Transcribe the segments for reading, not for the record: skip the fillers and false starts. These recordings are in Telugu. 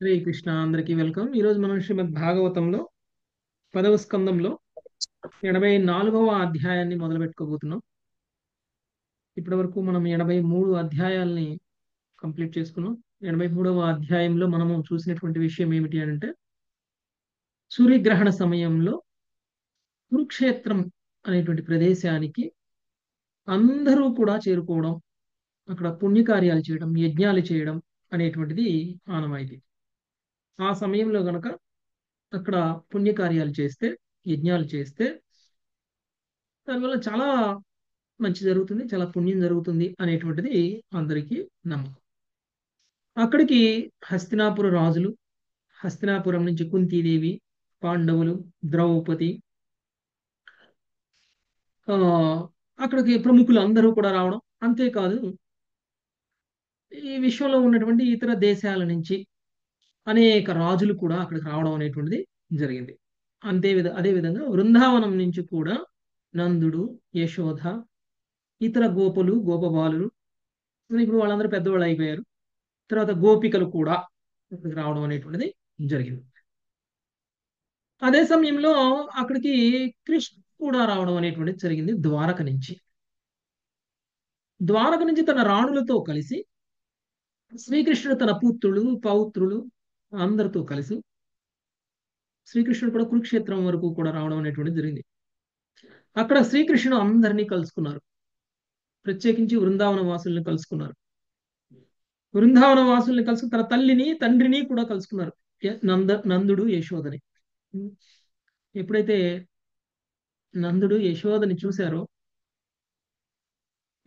హరే కృష్ణ అందరికీ వెల్కమ్. ఈరోజు మనం శ్రీమద్ భాగవతంలో 10వ స్కందంలో 84వ అధ్యాయాన్ని మొదలు పెట్టుకోబోతున్నాం. ఇప్పటి వరకు మనం 83 అధ్యాయాల్ని కంప్లీట్ చేసుకున్నాం. 83వ అధ్యాయంలో మనము చూసినటువంటి విషయం ఏమిటి అంటే, సూర్యగ్రహణ సమయంలో కురుక్షేత్రం అనేటువంటి ప్రదేశానికి అందరూ కూడా చేరుకోవడం, అక్కడ పుణ్యకార్యాలు చేయడం, యజ్ఞాలు చేయడం అనేటువంటిది ఆనవాయితీ. ఆ సమయంలో గనక అక్కడ పుణ్యకార్యాలు చేస్తే, యజ్ఞాలు చేస్తే దానివల్ల చాలా మంచి జరుగుతుంది, చాలా పుణ్యం జరుగుతుంది అనేటువంటిది అందరికీ నమ్మకం. అక్కడికి హస్తినాపుర రాజులు, హస్తినాపురం నుంచి కుంతీదేవి, పాండవులు, ద్రౌపది, ఆ అక్కడికి ప్రముఖులు అందరూ కూడా రావడం. అంతేకాదు, ఈ విశ్వంలో ఉన్నటువంటి ఇతర దేశాల నుంచి అనేక రాజులు కూడా అక్కడికి రావడం అనేటువంటిది జరిగింది. అదే విధంగా బృందావనం నుంచి కూడా నందుడు, యశోధ, ఇతర గోపులు, గోపబాలులు, ఇప్పుడు వాళ్ళందరూ పెద్దవాళ్ళు అయిపోయారు. తర్వాత గోపికలు కూడా ఇక్కడికి రావడం అనేటువంటిది జరిగింది. అదే సమయంలో అక్కడికి కృష్ణ కూడా రావడం అనేటువంటిది జరిగింది ద్వారక నుంచి. ద్వారక నుంచి తన రాణులతో కలిసి శ్రీకృష్ణుడు తన పుత్రులు, పౌత్రులు అందరితో కలిసి శ్రీకృష్ణుడు కూడా కురుక్షేత్రం వరకు కూడా రావడం అనేటువంటిది జరిగింది. అక్కడ శ్రీకృష్ణుడు అందరినీ కలుసుకున్నారు. ప్రత్యేకించి వృందావన వాసుల్ని కలుసుకున్నారు. బృందావన వాసుల్ని కలుసుకుని తన తల్లిని, తండ్రిని కూడా కలుసుకున్నారు. నందుడు, యశోదని. ఎప్పుడైతే నందుడు యశోదని చూశారో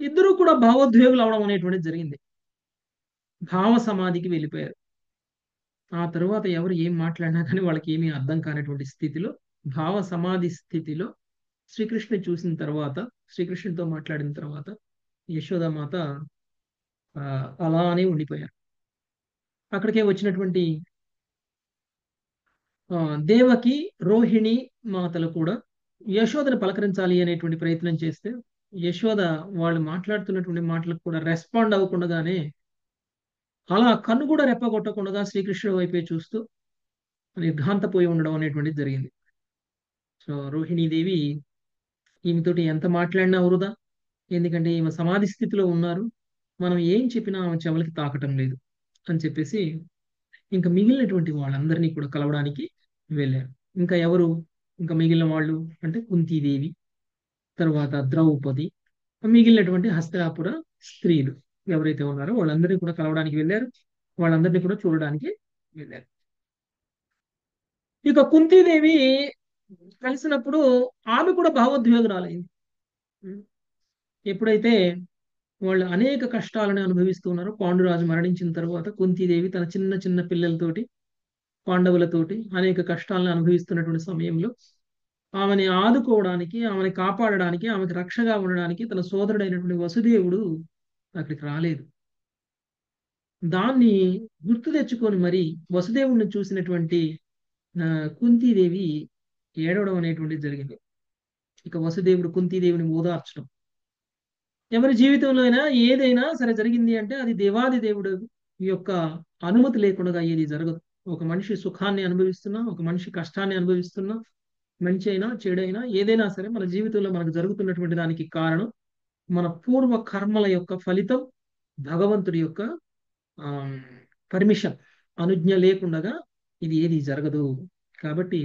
ఇద్దరూ కూడా భావోద్వేగులు అవడం అనేటువంటిది జరిగింది. భావ సమాధికి వెళ్ళిపోయారు. ఆ తరువాత ఎవరు ఏం మాట్లాడినా కానీ వాళ్ళకి ఏమీ అర్థం కానటువంటి స్థితిలో, భావ సమాధి స్థితిలో శ్రీకృష్ణుని చూసిన తర్వాత, శ్రీకృష్ణునితో మాట్లాడిన తర్వాత యశోదామాత అలానే ఉండిపోయారు. అక్కడికే వచ్చినటువంటి దేవకి, రోహిణి మాతలు కూడా యశోదను పలకరించాలి అనేటువంటి ప్రయత్నం చేస్తే, యశోద వాళ్ళు మాట్లాడుతున్నటువంటి మాటలకు కూడా రెస్పాండ్ అవ్వకుండానే అలా కన్ను కూడా రెప్పగొట్టకుండా శ్రీకృష్ణుడి వైపే చూస్తూ నిర్ఘాంతపోయి ఉండడం అనేటువంటిది జరిగింది. సో రోహిణీదేవి ఈమెతోటి ఎంత మాట్లాడినా వృధా, ఎందుకంటే ఈమె సమాధి స్థితిలో ఉన్నారు, మనం ఏం చెప్పినా ఆమె చెవులకి తాకటం లేదు అని చెప్పేసి ఇంకా మిగిలినటువంటి వాళ్ళందరినీ కూడా కలవడానికి వెళ్ళారు. ఇంకా ఎవరు, ఇంకా మిగిలిన వాళ్ళు అంటే కుంతీదేవి, తర్వాత ద్రౌపది, మిగిలినటువంటి హస్తినాపుర స్త్రీలు ఎవరైతే ఉన్నారో వాళ్ళందరినీ కూడా కలవడానికి వెళ్ళారు. వాళ్ళందరినీ కూడా చూడడానికి వెళ్ళారు. ఇక కుంతీదేవి కలిసినప్పుడు ఆమె కూడా భావోద్వేగురాలైంది. ఎప్పుడైతే వాళ్ళు అనేక కష్టాలను అనుభవిస్తున్నారు, పాండురాజు మరణించిన తర్వాత కుంతీదేవి తన చిన్న చిన్న పిల్లలతోటి, పాండవులతోటి అనేక కష్టాలను అనుభవిస్తున్నటువంటి సమయంలో ఆమెని ఆదుకోవడానికి, ఆమెని కాపాడడానికి, ఆమెకి రక్షగా ఉండడానికి తన సోదరుడైనటువంటి వసుదేవుడు అక్కడికి రాలేదు. దాన్ని గుర్తు తెచ్చుకొని మరి వసుదేవుడిని చూసినటువంటి కుంతీదేవి ఏడవడం అనేటువంటిది జరిగింది. ఇక వసుదేవుడు కుంతీదేవిని ఓదార్చడం. ఎవరి జీవితంలో అయినా ఏదైనా సరే జరిగింది అంటే అది దేవాది దేవుడు యొక్క అనుమతి లేకుండా ఏది జరగదు. ఒక మనిషి సుఖాన్ని అనుభవిస్తున్నా, ఒక మనిషి కష్టాన్ని అనుభవిస్తున్నా, మంచి అయినా చెడైనా ఏదైనా సరే మన జీవితంలో మనకు జరుగుతున్నటువంటి దానికి కారణం మన పూర్వ కర్మల యొక్క ఫలితం. భగవంతుడి యొక్క పర్మిషన్, అనుజ్ఞ లేకుండా ఇది ఏది జరగదు. కాబట్టి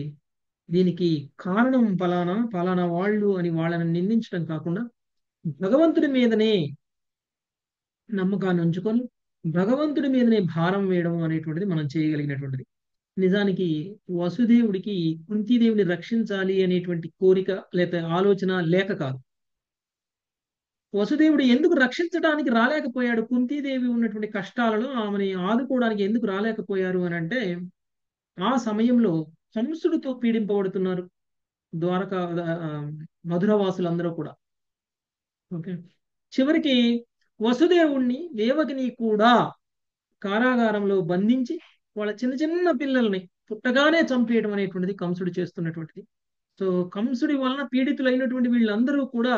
దీనికి కారణం ఫలానా ఫలానా వాళ్ళు అని వాళ్ళని నిందించడం కాకుండా భగవంతుడి మీదనే నమ్మకాన్ని ఉంచుకొని భగవంతుడి మీదనే భారం వేయడం అనేటువంటిది మనం చేయగలిగినటువంటిది. నిజానికి వసుదేవుడికి కుంతీదేవిని రక్షించాలి అనేటువంటి కోరిక లేక ఆలోచన లేక కాదు. వసుదేవుడు ఎందుకు రక్షించడానికి రాలేకపోయాడు, కుంతీదేవి ఉన్నటువంటి కష్టాలలో ఆమెని ఆదుకోవడానికి ఎందుకు రాలేకపోయారు అని అంటే, ఆ సమయంలో కంసుడితో పీడింపబడుతున్నారు ద్వారక మధురవాసులందరూ కూడా. ఓకే, చివరికి వసుదేవుణ్ణి, దేవకిని కూడా కారాగారంలో బంధించి వాళ్ళ చిన్న చిన్న పిల్లల్ని పుట్టగానే చంపేయడం అనేటువంటిది కంసుడు చేస్తున్నటువంటిది. సో కంసుడి వలన పీడితులైనటువంటి వీళ్ళందరూ కూడా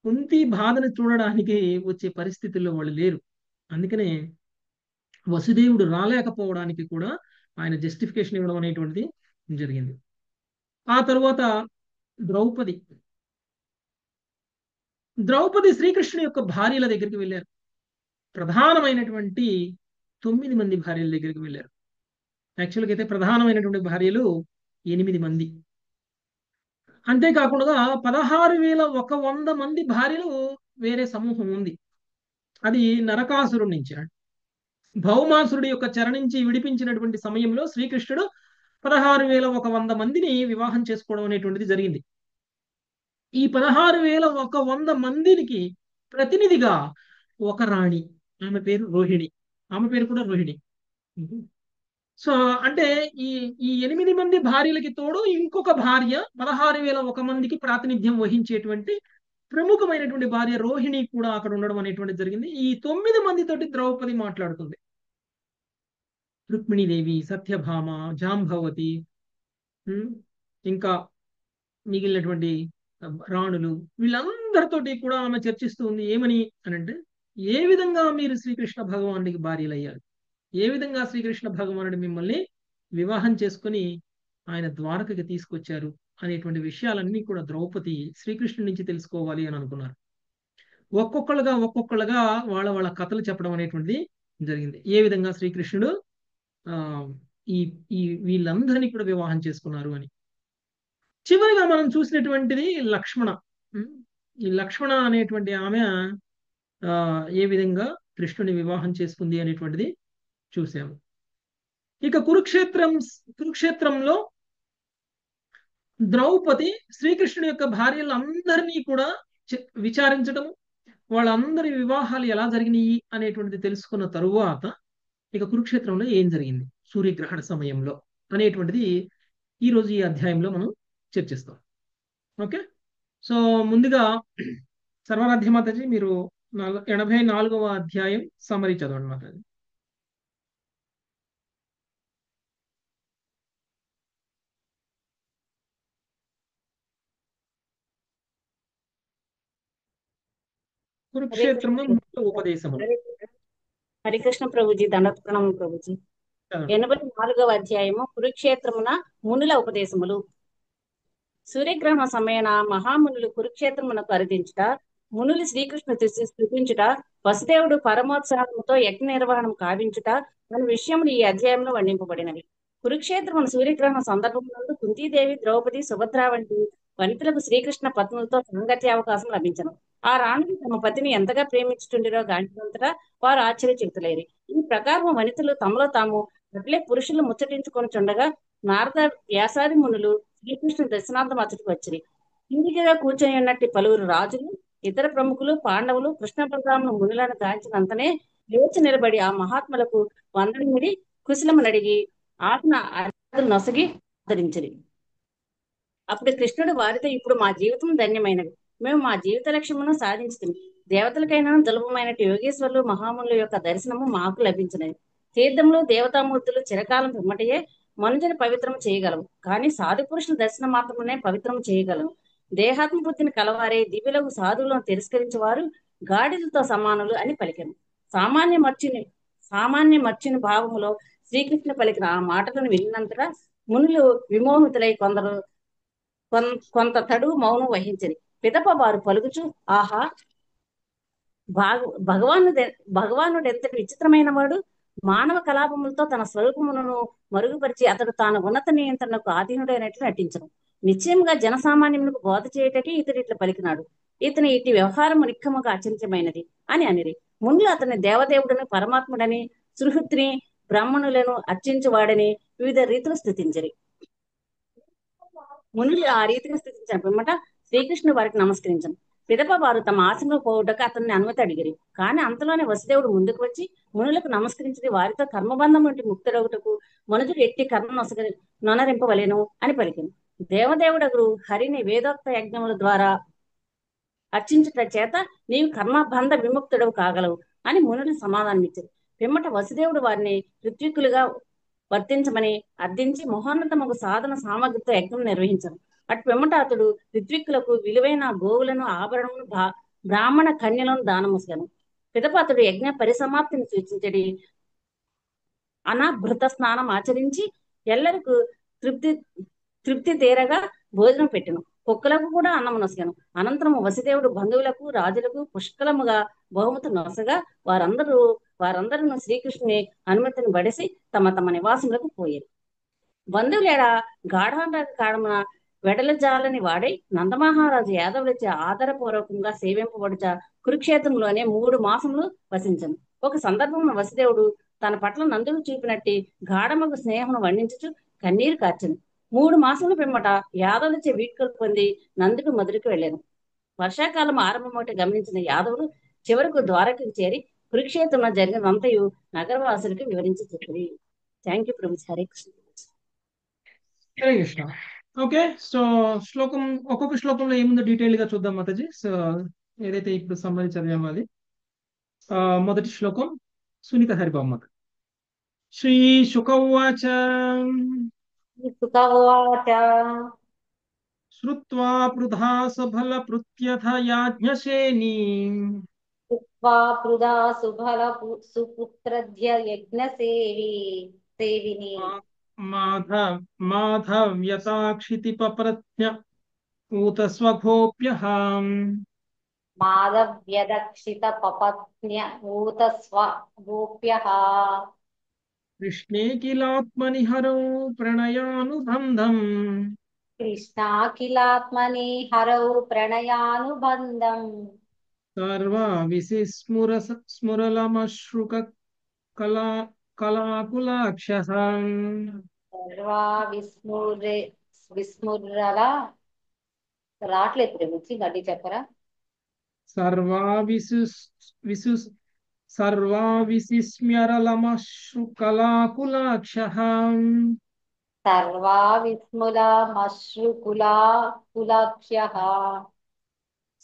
కుంతి బాధను చూడడానికి వచ్చే పరిస్థితుల్లో వాళ్ళు లేరు. అందుకనే వసుదేవుడు రాలేకపోవడానికి కూడా ఆయన జస్టిఫికేషన్ ఇవ్వడం అనేటువంటిది జరిగింది. ఆ తరువాత ద్రౌపది ద్రౌపది శ్రీకృష్ణుని యొక్క భార్యల దగ్గరికి వెళ్ళారు. ప్రధానమైనటువంటి 9 మంది భార్యల దగ్గరికి వెళ్ళారు. యాక్చువల్గా అయితే ప్రధానమైనటువంటి భార్యలు 8 మంది. అంతేకాకుండా 16,100 మంది భార్యలు వేరే సమూహం ఉంది. అది నరకాసురుడి నుంచి, భౌమాసురుడి యొక్క చెర నుంచి విడిపించినటువంటి సమయంలో శ్రీకృష్ణుడు 16,100 మందిని వివాహం చేసుకోవడం అనేటువంటిది జరిగింది. ఈ 16,100 మందికి ప్రతినిధిగా ఒక రాణి, ఆమె పేరు రోహిణి, ఆమె పేరు కూడా రోహిణి. సో అంటే ఈ ఈ 8 మంది భార్యలకి తోడు ఇంకొక భార్య 16,001 మందికి ప్రాతినిధ్యం వహించేటువంటి ప్రముఖమైనటువంటి భార్య రోహిణి కూడా అక్కడ ఉండడం అనేటువంటిది జరిగింది. ఈ 9 మందితోటి ద్రౌపది మాట్లాడుతుంది. రుక్మిణీదేవి, సత్యభామ, జాంబవతి, ఇంకా మిగిలినటువంటి రాణులు, వీళ్ళందరితోటి కూడా ఆమె చర్చిస్తుంది. ఏమని అనంటే, ఏ విధంగా మీరు శ్రీకృష్ణ భగవానుడికి భార్యలయ్యారు, ఏ విధంగా శ్రీకృష్ణ భగవానుడు మిమ్మల్ని వివాహం చేసుకుని ఆయన ద్వారకకి తీసుకొచ్చారు అనేటువంటి విషయాలన్నీ కూడా ద్రౌపది శ్రీకృష్ణుడి నుంచి తెలుసుకోవాలి అని అనుకున్నారు. ఒక్కొక్కళ్ళగా వాళ్ళ వాళ్ళ కథలు చెప్పడం అనేటువంటిది జరిగింది. ఏ విధంగా శ్రీకృష్ణుడు ఆ ఈ ఈ వీళ్ళందరినీ కూడా వివాహం చేసుకున్నారు అని. చివరిగా మనం చూసినటువంటిది లక్ష్మణ. ఈ లక్ష్మణ అనేటువంటి ఆమె ఏ విధంగా కృష్ణుని వివాహం చేసుకుంది అనేటువంటిది చూసాము. ఇక కురుక్షేత్రంలో ద్రౌపది శ్రీకృష్ణుడి యొక్క భార్యలందరినీ కూడా విచారించడం, వాళ్ళందరి వివాహాలు ఎలా జరిగినాయి అనేటువంటిది తెలుసుకున్న తరువాత ఇక కురుక్షేత్రంలో ఏం జరిగింది సూర్యగ్రహణ సమయంలో అనేటువంటిది ఈరోజు ఈ అధ్యాయంలో మనం చర్చిస్తాం. ఓకే, సో ముందుగా సర్వారాధ్య మాతాజీ మీరు 84వ అధ్యాయం సమరీ చదవండి మాతాజీ. కురుక్షేత్రంలో ఉపదేశము. హరికృష్ణ ప్రభుజీ, దండోత్ ప్రణామం ప్రభుజీ. 84వ అధ్యాయము కురుక్షేత్రమున మునుల ఉపదేశములు. సూర్యగ్రహణ సమయన మహామునులు కురుక్షేత్రమునకు అర్థించుట, మునులు శ్రీకృష్ణ స్తుతించుట, వసుదేవుడు పరమోత్సాహంతో యజ్ఞ నిర్వహణం కావించుట అనే విషయములు ఈ అధ్యాయంలో వర్ణింపబడినవి. కురుక్షేత్రమున సూర్యగ్రహణ సందర్భమునందు కుంతీదేవి, ద్రౌపది, సుభద్ర వంటి వనితలకు శ్రీకృష్ణ పత్నులతో సాంగత్య అవకాశం లభించను. ఆ రాణులు తమ పతిని ఎంతగా ప్రేమించుతుండిరో గాంచినంతటా వారు ఆశ్చర్యచకితులైరి. ఈ ప్రకారం వనితలు తమలో తాము అట్లే పురుషులు ముచ్చటించుకొని చుండగా నారద, వ్యాసాది మునులు శ్రీకృష్ణ దర్శనార్థం అతడికి వచ్చిరి. తీరికగా కూర్చొని ఉన్నట్టు పలువురు రాజులు, ఇతర ప్రముఖులు, పాండవులు కృష్ణ బలరాములు మునులను గాంచినంతనే లేచి నిలబడి ఆ మహాత్ములకు వందనమిడి కుశలమునడిగి ఆత్మ నొసగి ఆదరించిరి. అప్పుడు కృష్ణుడు వారితో, ఇప్పుడు మా జీవితం ధన్యమైనది, మేము మా జీవిత లక్ష్యమును సాధించుతుంది. దేవతలకైనా దుర్లభమైనట్టు యోగేశ్వరులు మహామునుల యొక్క దర్శనము మాకు లభించినది. తీర్థములు, దేవతామూర్తులు చిరకాలం పిమ్మటయే మనుజుని పవిత్రం చేయగలవు, కానీ సాధు పురుషుల దర్శనం మాత్రమే పవిత్రం చేయగలవు. దేహాత్మ బుద్ధిని కలవారే దివ్యులకు సాధువులను తిరస్కరించేవారు గాడిదలతో సమానులు అని పలికాను. సామాన్య మర్చిని భావములో శ్రీకృష్ణ పలికిన ఆ మాటలను విన్నంతటా మునులు విమోహితులై కొంత తడు మౌనం వహించరి. పిదప వారు పలుకుచు, ఆహా, భగవానుడు ఎంతటి విచిత్రమైన వాడు! మానవ కలాపములతో తన స్వరూపములను మరుగుపరిచి అతడు తాను ఉన్నత నియంత్రణకు ఆధీనుడైనట్లు నటించను. నిశ్చయముగా జనసామాన్యములకు బోధ చేయటకి ఇతడు ఇట్లా పలికినాడు. ఇతని ఇటు వ్యవహారము నిక్కముగా అచంచమైనది అని అనిరి. మునులు అతని దేవదేవుడని, పరమాత్ముడని, సుహృత్ని, బ్రాహ్మణులను అర్చించువాడని వివిధ రీతులు స్థుతించరి. మునులు ఆ రీతిని స్థుతించిన పిమ్మట శ్రీకృష్ణుడు వారికి నమస్కరించను. పిదప వారు తమ ఆశ్రమంలో పోవుటకు అతన్ని అనుమతి అడిగిరి. కానీ అంతలోనే వసుదేవుడు ముందుకు వచ్చి మునులకు నమస్కరించి వారితో కర్మబంధం వంటి ముక్తుడగుటకు మనుజుడు ఎట్టి కర్మ నొనరింపవలేను అని పలికిను. దేవదేవుడగు హరిని వేదోక్త యజ్ఞముల ద్వారా అర్చించుట చేత నీవు కర్మబంధ విముక్తుడవు కాగలవు అని మునులు సమాధానమిచ్చారు. పిమ్మట వసుదేవుడు వారిని ఋత్విక్కులుగా వర్తించమని అర్థించి మహోన్నతముకు సాధన సామగ్రితో యజ్ఞం నిర్వహించను. అటు పిమ్మట అతడు ఋత్విక్కులకు విలువైన గోవులను, ఆభరణమును, బ్రాహ్మణ కన్యలను దానముసగను. పిదప అతడు యజ్ఞ పరిసమాప్తిని సూచించడి. అనాభృత స్నానం ఆచరించి ఎల్లరికూ తృప్తి తృప్తి తీరగా భోజనం పెట్టెను. కుక్కలకు కూడా అన్నం నొసగెను. అనంతరం వసుదేవుడు బంధువులకు రాజులకు పుష్కలముగా బహుమతి నొసగా వారందరూ శ్రీకృష్ణుని అనుమతిని బడిసి తమ తమ నివాసములకు పోయారు. బంధువులేడ గాఢాంధ కాడమున వెడలజాలని వాడై నందమహారాజు యాదవులచే ఆదరపూర్వకంగా సేవింపబడుచ కురుక్షేత్రంలోనే 3 మాసములు వసించను. ఒక సందర్భంలో వసుదేవుడు తన పట్ల నందుకు చూపినట్టి గాఢమగు స్నేహమును వర్ణించుచు కన్నీరు కార్చెను. 3 మాసముల పిమ్మట యాదవులచే వీడ్కోలు పొంది నందుడు మధురకు వెళ్ళాను. వర్షాకాలం ఆరంభమొకటి గమనించిన యాదవులు చివరకు ద్వారకకు చేరి కురుక్షేత్రంలో జరిగినంతయు నగరవాసులకు వివరించి చెప్పిరి. Thank you Prabhu. Hare Krishna. Hare Krishna. Okay, so శ్లోకం ఒక్కొక్క శ్లోకంలో ఏముందో డీటెయిల్ గా చూద్దాం మాతాజీ. సో ఏదైతే ఇప్పుడు సమ్మరి చదివామో అది మొదటి శ్లోకం సునీత హరిబామ్మకు. శ్రీ శుకౌవాచ సుఖవాచ శ్రుత్వా పృథా సఫల పృథ్యథ యాజ్ఞసేనీ ఉక్వా పృదా సుఫల సుపుత్రధ్య యజ్ఞ సేవిని మాధవ్యతాక్షితి పప్రజ్ఞ ఊత స్వగోప్యహాం మాధవ్యదక్షిత పపత్న్య ఊత స్వ గోప్య కృష్ణే కిలాత్మని హరౌ ప్రణయానుబంధం కృష్ణాఖిలాత్మని హరౌ ప్రణయానుబంధం సర్వా విసిస్ముర స్మురలమశ్రుక కళా కళాకులాక్షసాం సర్వా విస్మురల రావట్లేదు ప్రభుజీ, గడ్డి చెప్పరా? సర్వా విసు సర్వా విసిస్మ్యరలమశ్రు కళాకులాక్షసాం సర్వా విస్ముల మశ్రుకులా కులాక్ష్య.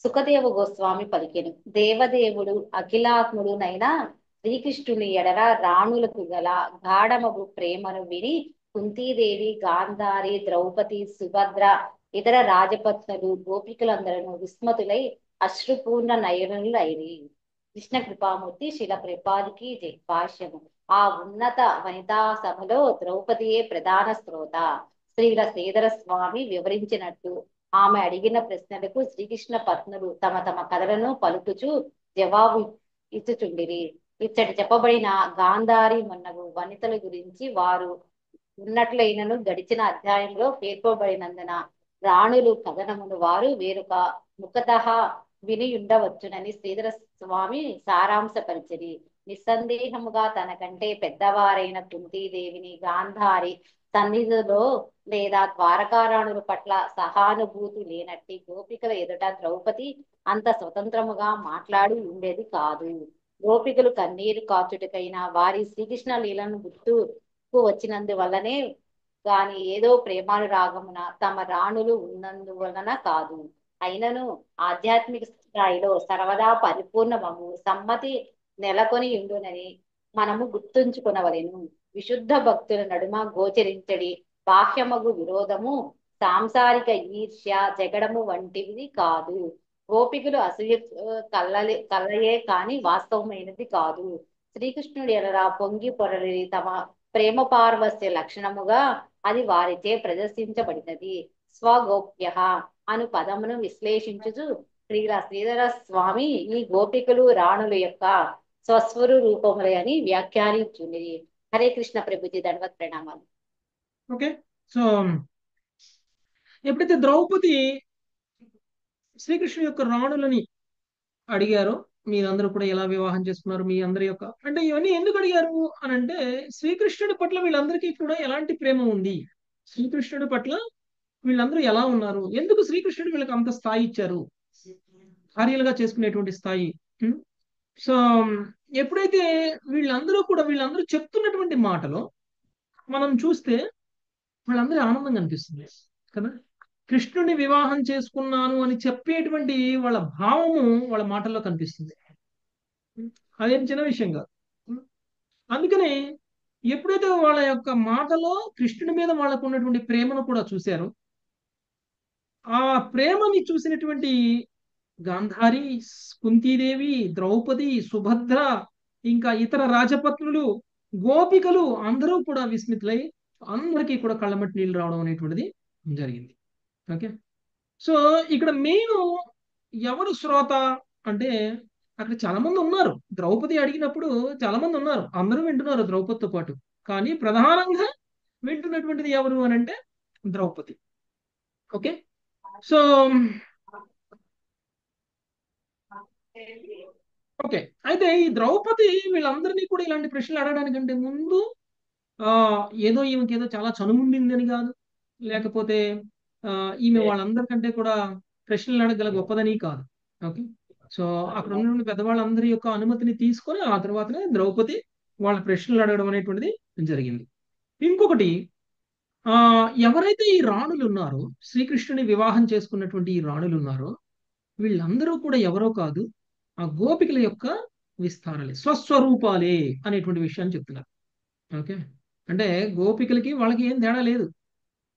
సుఖదేవ గోస్వామి పలికెను. దేవదేవుడు అఖిలాత్ముడు నైనా శ్రీకృష్ణుని ఎడల రాణులకు గల గాఢమగు ప్రేమను విని కుంతీదేవి, గాంధారి, ద్రౌపది, సుభద్ర, ఇతర రాజపత్నులు, గోపికలందరూ విస్మతులై అశ్రుపూర్ణ నయనులైరి. కృష్ణ కృపామూర్తి శిల ప్రపాదికి జై. భాష్యము. ఆ ఉన్నత వనితా సభలో ద్రౌపదియే ప్రధాన శ్రోత. శ్రీల శ్రీధర స్వామి వివరించినట్టు ఆమె అడిగిన ప్రశ్నలకు శ్రీకృష్ణ పత్నులు తమ తమ కథలను పలుకుచూ జవాబు ఇచ్చుచుండిరి. ఇచ్చటి చెప్పబడిన గాంధారి మొన్నగు వనితల గురించి వారు ఉన్నట్లయినను గడిచిన అధ్యాయంలో పేర్కొబడినందున రాణులు కథనమును వారు వేరొక ముఖతః విని ఉండవచ్చునని శ్రీధర స్వామి సారాంశపరిచిరి. నిస్సందేహముగా తనకంటే పెద్దవారైన కుంతీదేవిని గాంధారి సన్నిధిలో లేదా ద్వారకారాణుల పట్ల సహానుభూతి లేనట్టి గోపికల ఎదుట ద్రౌపది అంత స్వతంత్రముగా మాట్లాడి ఉండేది కాదు. గోపికలు కన్నీరు కాచుటకైనా వారి శ్రీకృష్ణ లీలను గుర్తుకు వచ్చినందువల్లనే గాని ఏదో ప్రేమానురాగమున తమ రాణులు ఉన్నందువలన కాదు. అయినను ఆధ్యాత్మిక స్థాయిలో సర్వదా పరిపూర్ణమగు సమ్మతి నెలకొని ఉండునని మనము గుర్తుంచుకునవలెను. విశుద్ధ భక్తుల నడుమ గోచరించడి బాహ్యమగు విరోధము సాంసారిక ఈర్ష్య, జగడము వంటివి కాదు. గోపికలు అసూయ కళ్ళయే కాని వాస్తవమైనది కాదు. శ్రీకృష్ణుడు ఎడల పొంగి పొరలి తమ ప్రేమ పార్వస్య లక్షణముగా అది వారిచే ప్రదర్శించబడినది. స్వగోప్య అను పదమును విశ్లేషించుచు శ్రీధర స్వామి ఈ గోపికలు రాణుల యొక్క స్వస్వరు రూపములే అని వ్యాఖ్యానించున్నది. హరే కృష్ణ ప్రభుజీ, దండవత్ ప్రణామాలు. ఓకే, సో ఎప్పుడైతే ద్రౌపది శ్రీకృష్ణుని యొక్క రాణులని అడిగారో మీరందరూ కూడా ఎలా వివాహం చేసుకున్నారు, మీ అందరి యొక్క అంటే ఇవన్నీ ఎందుకు అడిగారు అని అంటే శ్రీకృష్ణుడి పట్ల వీళ్ళందరికీ కూడా ఎలాంటి ప్రేమ ఉంది, శ్రీకృష్ణుడి పట్ల వీళ్ళందరూ ఎలా ఉన్నారు, ఎందుకు శ్రీకృష్ణుడు వీళ్ళకి అంత స్థాయి ఇచ్చారు, భార్యలుగా చేసుకునేటువంటి స్థాయి. సో ఎప్పుడైతే వీళ్ళందరూ చెప్తున్నటువంటి మాటలో మనం చూస్తే వాళ్ళందరూ ఆనందంగా అనిపిస్తుంది కదా. కృష్ణుడిని వివాహం చేసుకున్నాను అని చెప్పేటువంటి వాళ్ళ భావము వాళ్ళ మాటల్లో కనిపిస్తుంది. అదేం చిన్న విషయం కాదు. అందుకనే ఎప్పుడైతే వాళ్ళ యొక్క మాటలో కృష్ణుడి మీద వాళ్ళకు ఉన్నటువంటి ప్రేమను కూడా చూశారో, ఆ ప్రేమని చూసినటువంటి గాంధారి, కుంతీదేవి, ద్రౌపది, సుభద్ర, ఇంకా ఇతర రాజపత్నులు గోపికలు అందరూ కూడా విస్మితులై అందరికీ కూడా కళ్ళమట్టి నీళ్ళు రావడం అనేటువంటిది జరిగింది. ఓకే. సో ఇక్కడ మెయిన్ ఎవరు శ్రోత అంటే అక్కడ చాలా మంది ఉన్నారు. ద్రౌపది అడిగినప్పుడు చాలా మంది ఉన్నారు, అందరూ వింటున్నారు ద్రౌపదితో పాటు. కానీ ప్రధానంగా వింటున్నటువంటిది ఎవరు అని అంటే ద్రౌపది. ఓకే. సో ఓకే, అయితే ఈ ద్రౌపది వీళ్ళందరినీ కూడా ఇలాంటి ప్రశ్నలు అడగడానికంటే ముందు ఆ ఏదో ఈమెకి ఏదో చాలా చనుముండిందని కాదు, లేకపోతే ఈమె వాళ్ళందరికంటే కూడా ప్రశ్నలు అడగగల గొప్పదని కాదు. ఓకే. సో అక్కడ ఉన్న పెద్దవాళ్ళందరి యొక్క అనుమతిని తీసుకొని ఆ తర్వాతనే ద్రౌపది వాళ్ళ ప్రశ్నలు అడగడం అనేటువంటిది జరిగింది. ఇంకొకటి, ఆ ఎవరైతే ఈ రాణులు ఉన్నారో, శ్రీకృష్ణుని వివాహం చేసుకున్నటువంటి ఈ రాణులు ఉన్నారో, వీళ్ళందరూ కూడా ఎవరో కాదు, ఆ గోపికల యొక్క విస్తారాలే, స్వస్వరూపాలే అనేటువంటి విషయాన్ని చెప్తున్నారు. ఓకే. అంటే గోపికలకి వాళ్ళకి ఏం తేడా లేదు,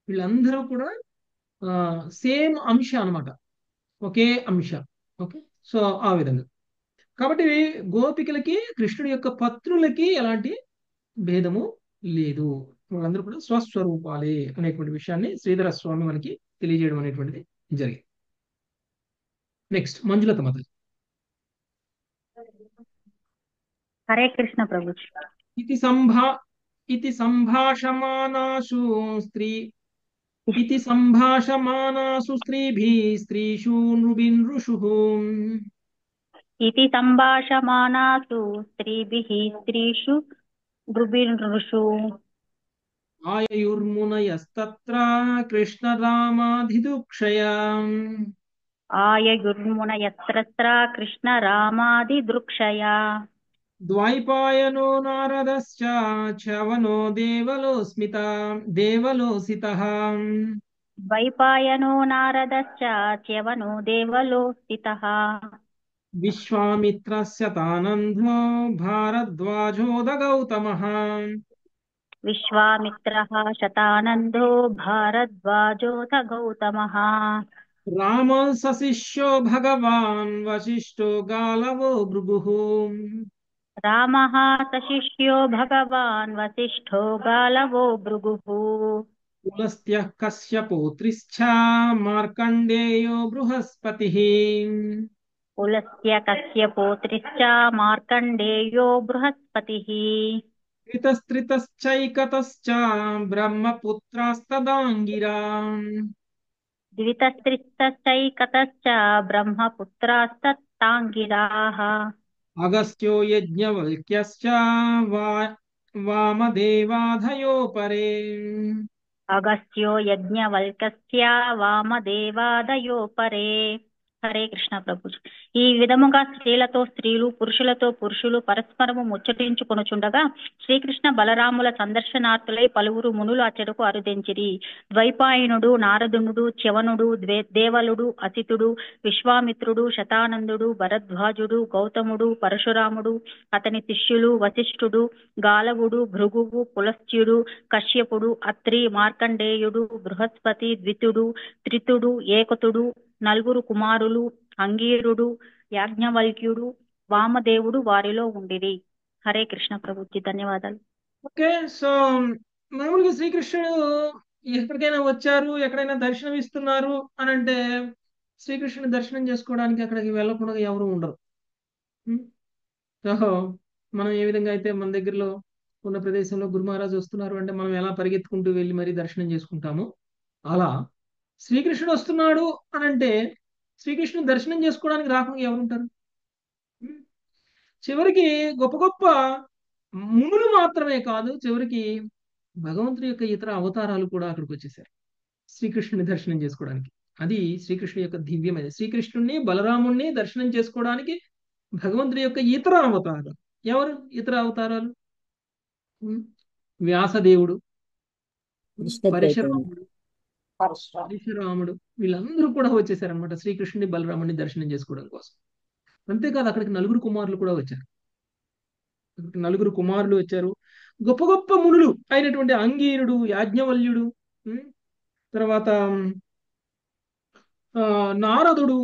వీళ్ళందరూ కూడా సేమ్ అంశ అన్నమాట, ఒకే అంశ. ఓకే. సో ఆ విధంగా కాబట్టి గోపికలకి కృష్ణుడి యొక్క పత్నులకి ఎలాంటి భేదము లేదు, వాళ్ళందరూ కూడా స్వస్వరూపాలే అనేటువంటి విషయాన్ని శ్రీధర స్వామి మనకి తెలియజేయడం అనేటువంటిది జరిగింది. నెక్స్ట్ మంజులత మాత. హరే కృష్ణ ప్రభుజీ. ఇది సంభాషమానాసు స్త్రీ ఇది సంభాషమానాసు స్త్రీభిః స్త్రీషు నృభినృషుః ఇతి సంభాషమానాసు స్త్రీభిః స్త్రీషు నృభినృషు ఆయుర్మునయస్తత్ర కృష్ణరామాధిదుక్షయా ఆయయుర్మునయత్రత్ర కృష్ణ రామాదిదృక్షయా ద్వైపాయనో నారదశ్చ చవనో దేవలోసితః ద్వైపాయనో నారదశ్చ చ్యవనో దేవలో స్థితః విశ్వామిత్రస్య తానందో భారద్వాజోద గౌతమః విశ్వామిత్రః శతానందో భారద్వాజోథ గౌతమః రామో సశిష్యో భగవాన్ వశిష్ఠో గాలవో భృగుః రామః సశిష్యో భగవాన్ వసిష్ఠో గాలవో భృగుః పులస్త్యః కశ్యపోత్రిశ్చ మార్కండేయో బృహస్పతిః పులస్త్య కశ్యపోత్రిశ్చ మార్కండేయో బృహస్పతిః త్రితస్త్రితశ్చైకతశ్చ బ్రహ్మపుత్రాస్తదాంగిరా ద్వితస్త్రితశ్చైకతశ్చ బ్రహ్మపుత్రాస్తత్తాంగిరాः అగస్త్యో యజ్ఞవల్క్యశ్చ వామదేవాధయో పరే అగస్త్యో యజ్ఞవల్కస్య వామదేవాదయో పరే. హరే కృష్ణ ప్రభుజీ. ఈ విధముగా స్త్రీలతో స్త్రీలు పురుషులతో పురుషులు పరస్పరము ముచ్చటించుకొనుచుండగా శ్రీకృష్ణ బలరాముల సందర్శనార్థులై పలువురు మునులు అచ్చటకు అరుదెంచిరి. ద్వైపాయనుడు, నారదునుడు, చ్యవనుడు, దేవలుడు, అసితుడు, విశ్వామిత్రుడు, శతానందుడు, భరద్వాజుడు, గౌతముడు, పరశురాముడు, అతని శిష్యులు వశిష్ఠుడు, గాలవుడు, భృగువు, పులస్త్యుడు, కశ్యపుడు, అత్రి, మార్కండేయుడు, బృహస్పతి, ద్వితుడు, త్రితుడు, ఏకతుడు, నలుగురు కుమారులు, అంగీరుడు, యాజ్ఞవల్క్యుడు, వామదేవుడు వారిలో ఉండిరి. హరే కృష్ణ ప్రభుజీ. ధన్యవాదాలు. ఓకే. సో మామూలుగా శ్రీకృష్ణుడు ఎక్కడికైనా వచ్చారు, ఎక్కడైనా దర్శనం ఇస్తున్నారు అని అంటే శ్రీకృష్ణుని దర్శనం చేసుకోవడానికి అక్కడికి వెళ్ళకుండా ఎవరు ఉండరు. సో మనం ఏ విధంగా అయితే మన దగ్గరలో ఉన్న ప్రదేశంలో గురు మహారాజ్ వస్తున్నారు అంటే మనం ఎలా పరిగెత్తుకుంటూ వెళ్ళి మరీ దర్శనం చేసుకుంటామో, అలా శ్రీకృష్ణుడు వస్తున్నాడు అని అంటే శ్రీకృష్ణుని దర్శనం చేసుకోవడానికి రాకుండా ఎవరుంటారు? చివరికి గొప్ప గొప్ప మునులు మాత్రమే కాదు, చివరికి భగవంతుడి యొక్క ఇతర అవతారాలు కూడా అక్కడికి వచ్చేసారు శ్రీకృష్ణుని దర్శనం చేసుకోవడానికి. అది శ్రీకృష్ణుడి యొక్క దివ్యమైనది. శ్రీకృష్ణుడిని బలరాముణ్ణి దర్శనం చేసుకోవడానికి భగవంతుడి యొక్క ఇతర అవతారాలు. ఎవరు ఇతర అవతారాలు? వ్యాసదేవుడు, పరశురాముడు, వీళ్ళందరూ కూడా వచ్చేసారనమాట శ్రీకృష్ణుని బలరాముని దర్శనం చేసుకోవడం కోసం. అంతేకాదు అక్కడికి నలుగురు కుమారులు కూడా వచ్చారు. నలుగురు కుమారులు వచ్చారు. గొప్ప గొప్ప మునులు అయినటువంటి అంగీరుడు, యాజ్ఞవల్యుడు, తర్వాత నారదుడు,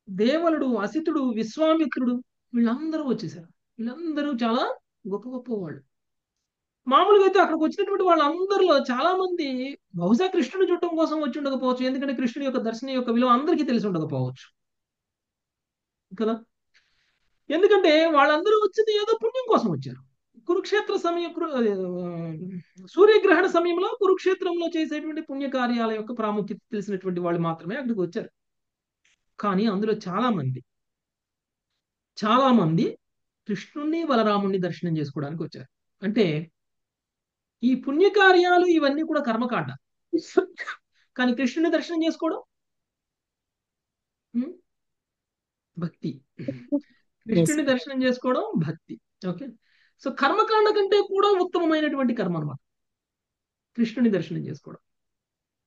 దేవలుడు, అసితుడు, విశ్వామిత్రుడు, వీళ్ళందరూ వచ్చేసారు. వీళ్ళందరూ చాలా గొప్ప గొప్ప వాళ్ళు. మామూలుగా అయితే అక్కడికి వచ్చినటువంటి వాళ్ళందరిలో చాలా మంది బహుశా కృష్ణుని చూడటం కోసం వచ్చి ఉండకపోవచ్చు, ఎందుకంటే కృష్ణుడి యొక్క దర్శనం యొక్క విలువ అందరికీ తెలిసి ఉండకపోవచ్చు కదా. ఎందుకంటే వాళ్ళందరూ వచ్చింది ఏదో పుణ్యం కోసం వచ్చారు. కురుక్షేత్ర సమయం సూర్యగ్రహణ సమయంలో కురుక్షేత్రంలో చేసేటువంటి పుణ్యకార్యాల యొక్క ప్రాముఖ్యత తెలిసినటువంటి వాళ్ళు మాత్రమే అక్కడికి వచ్చారు. కానీ అందులో చాలా మంది కృష్ణుణ్ణి బలరాముణ్ణి దర్శనం చేసుకోవడానికి వచ్చారు. అంటే ఈ పుణ్యకార్యాలు ఇవన్నీ కూడా కర్మకాండ, కానీ కృష్ణుని దర్శనం చేసుకోవడం ఉం, భక్తి. కృష్ణుని దర్శనం చేసుకోవడం భక్తి. ఓకే, సో కర్మకాండ కంటే కూడా ఉత్తమమైనటువంటి కర్మ అనమాట కృష్ణుని దర్శనం చేసుకోవడం.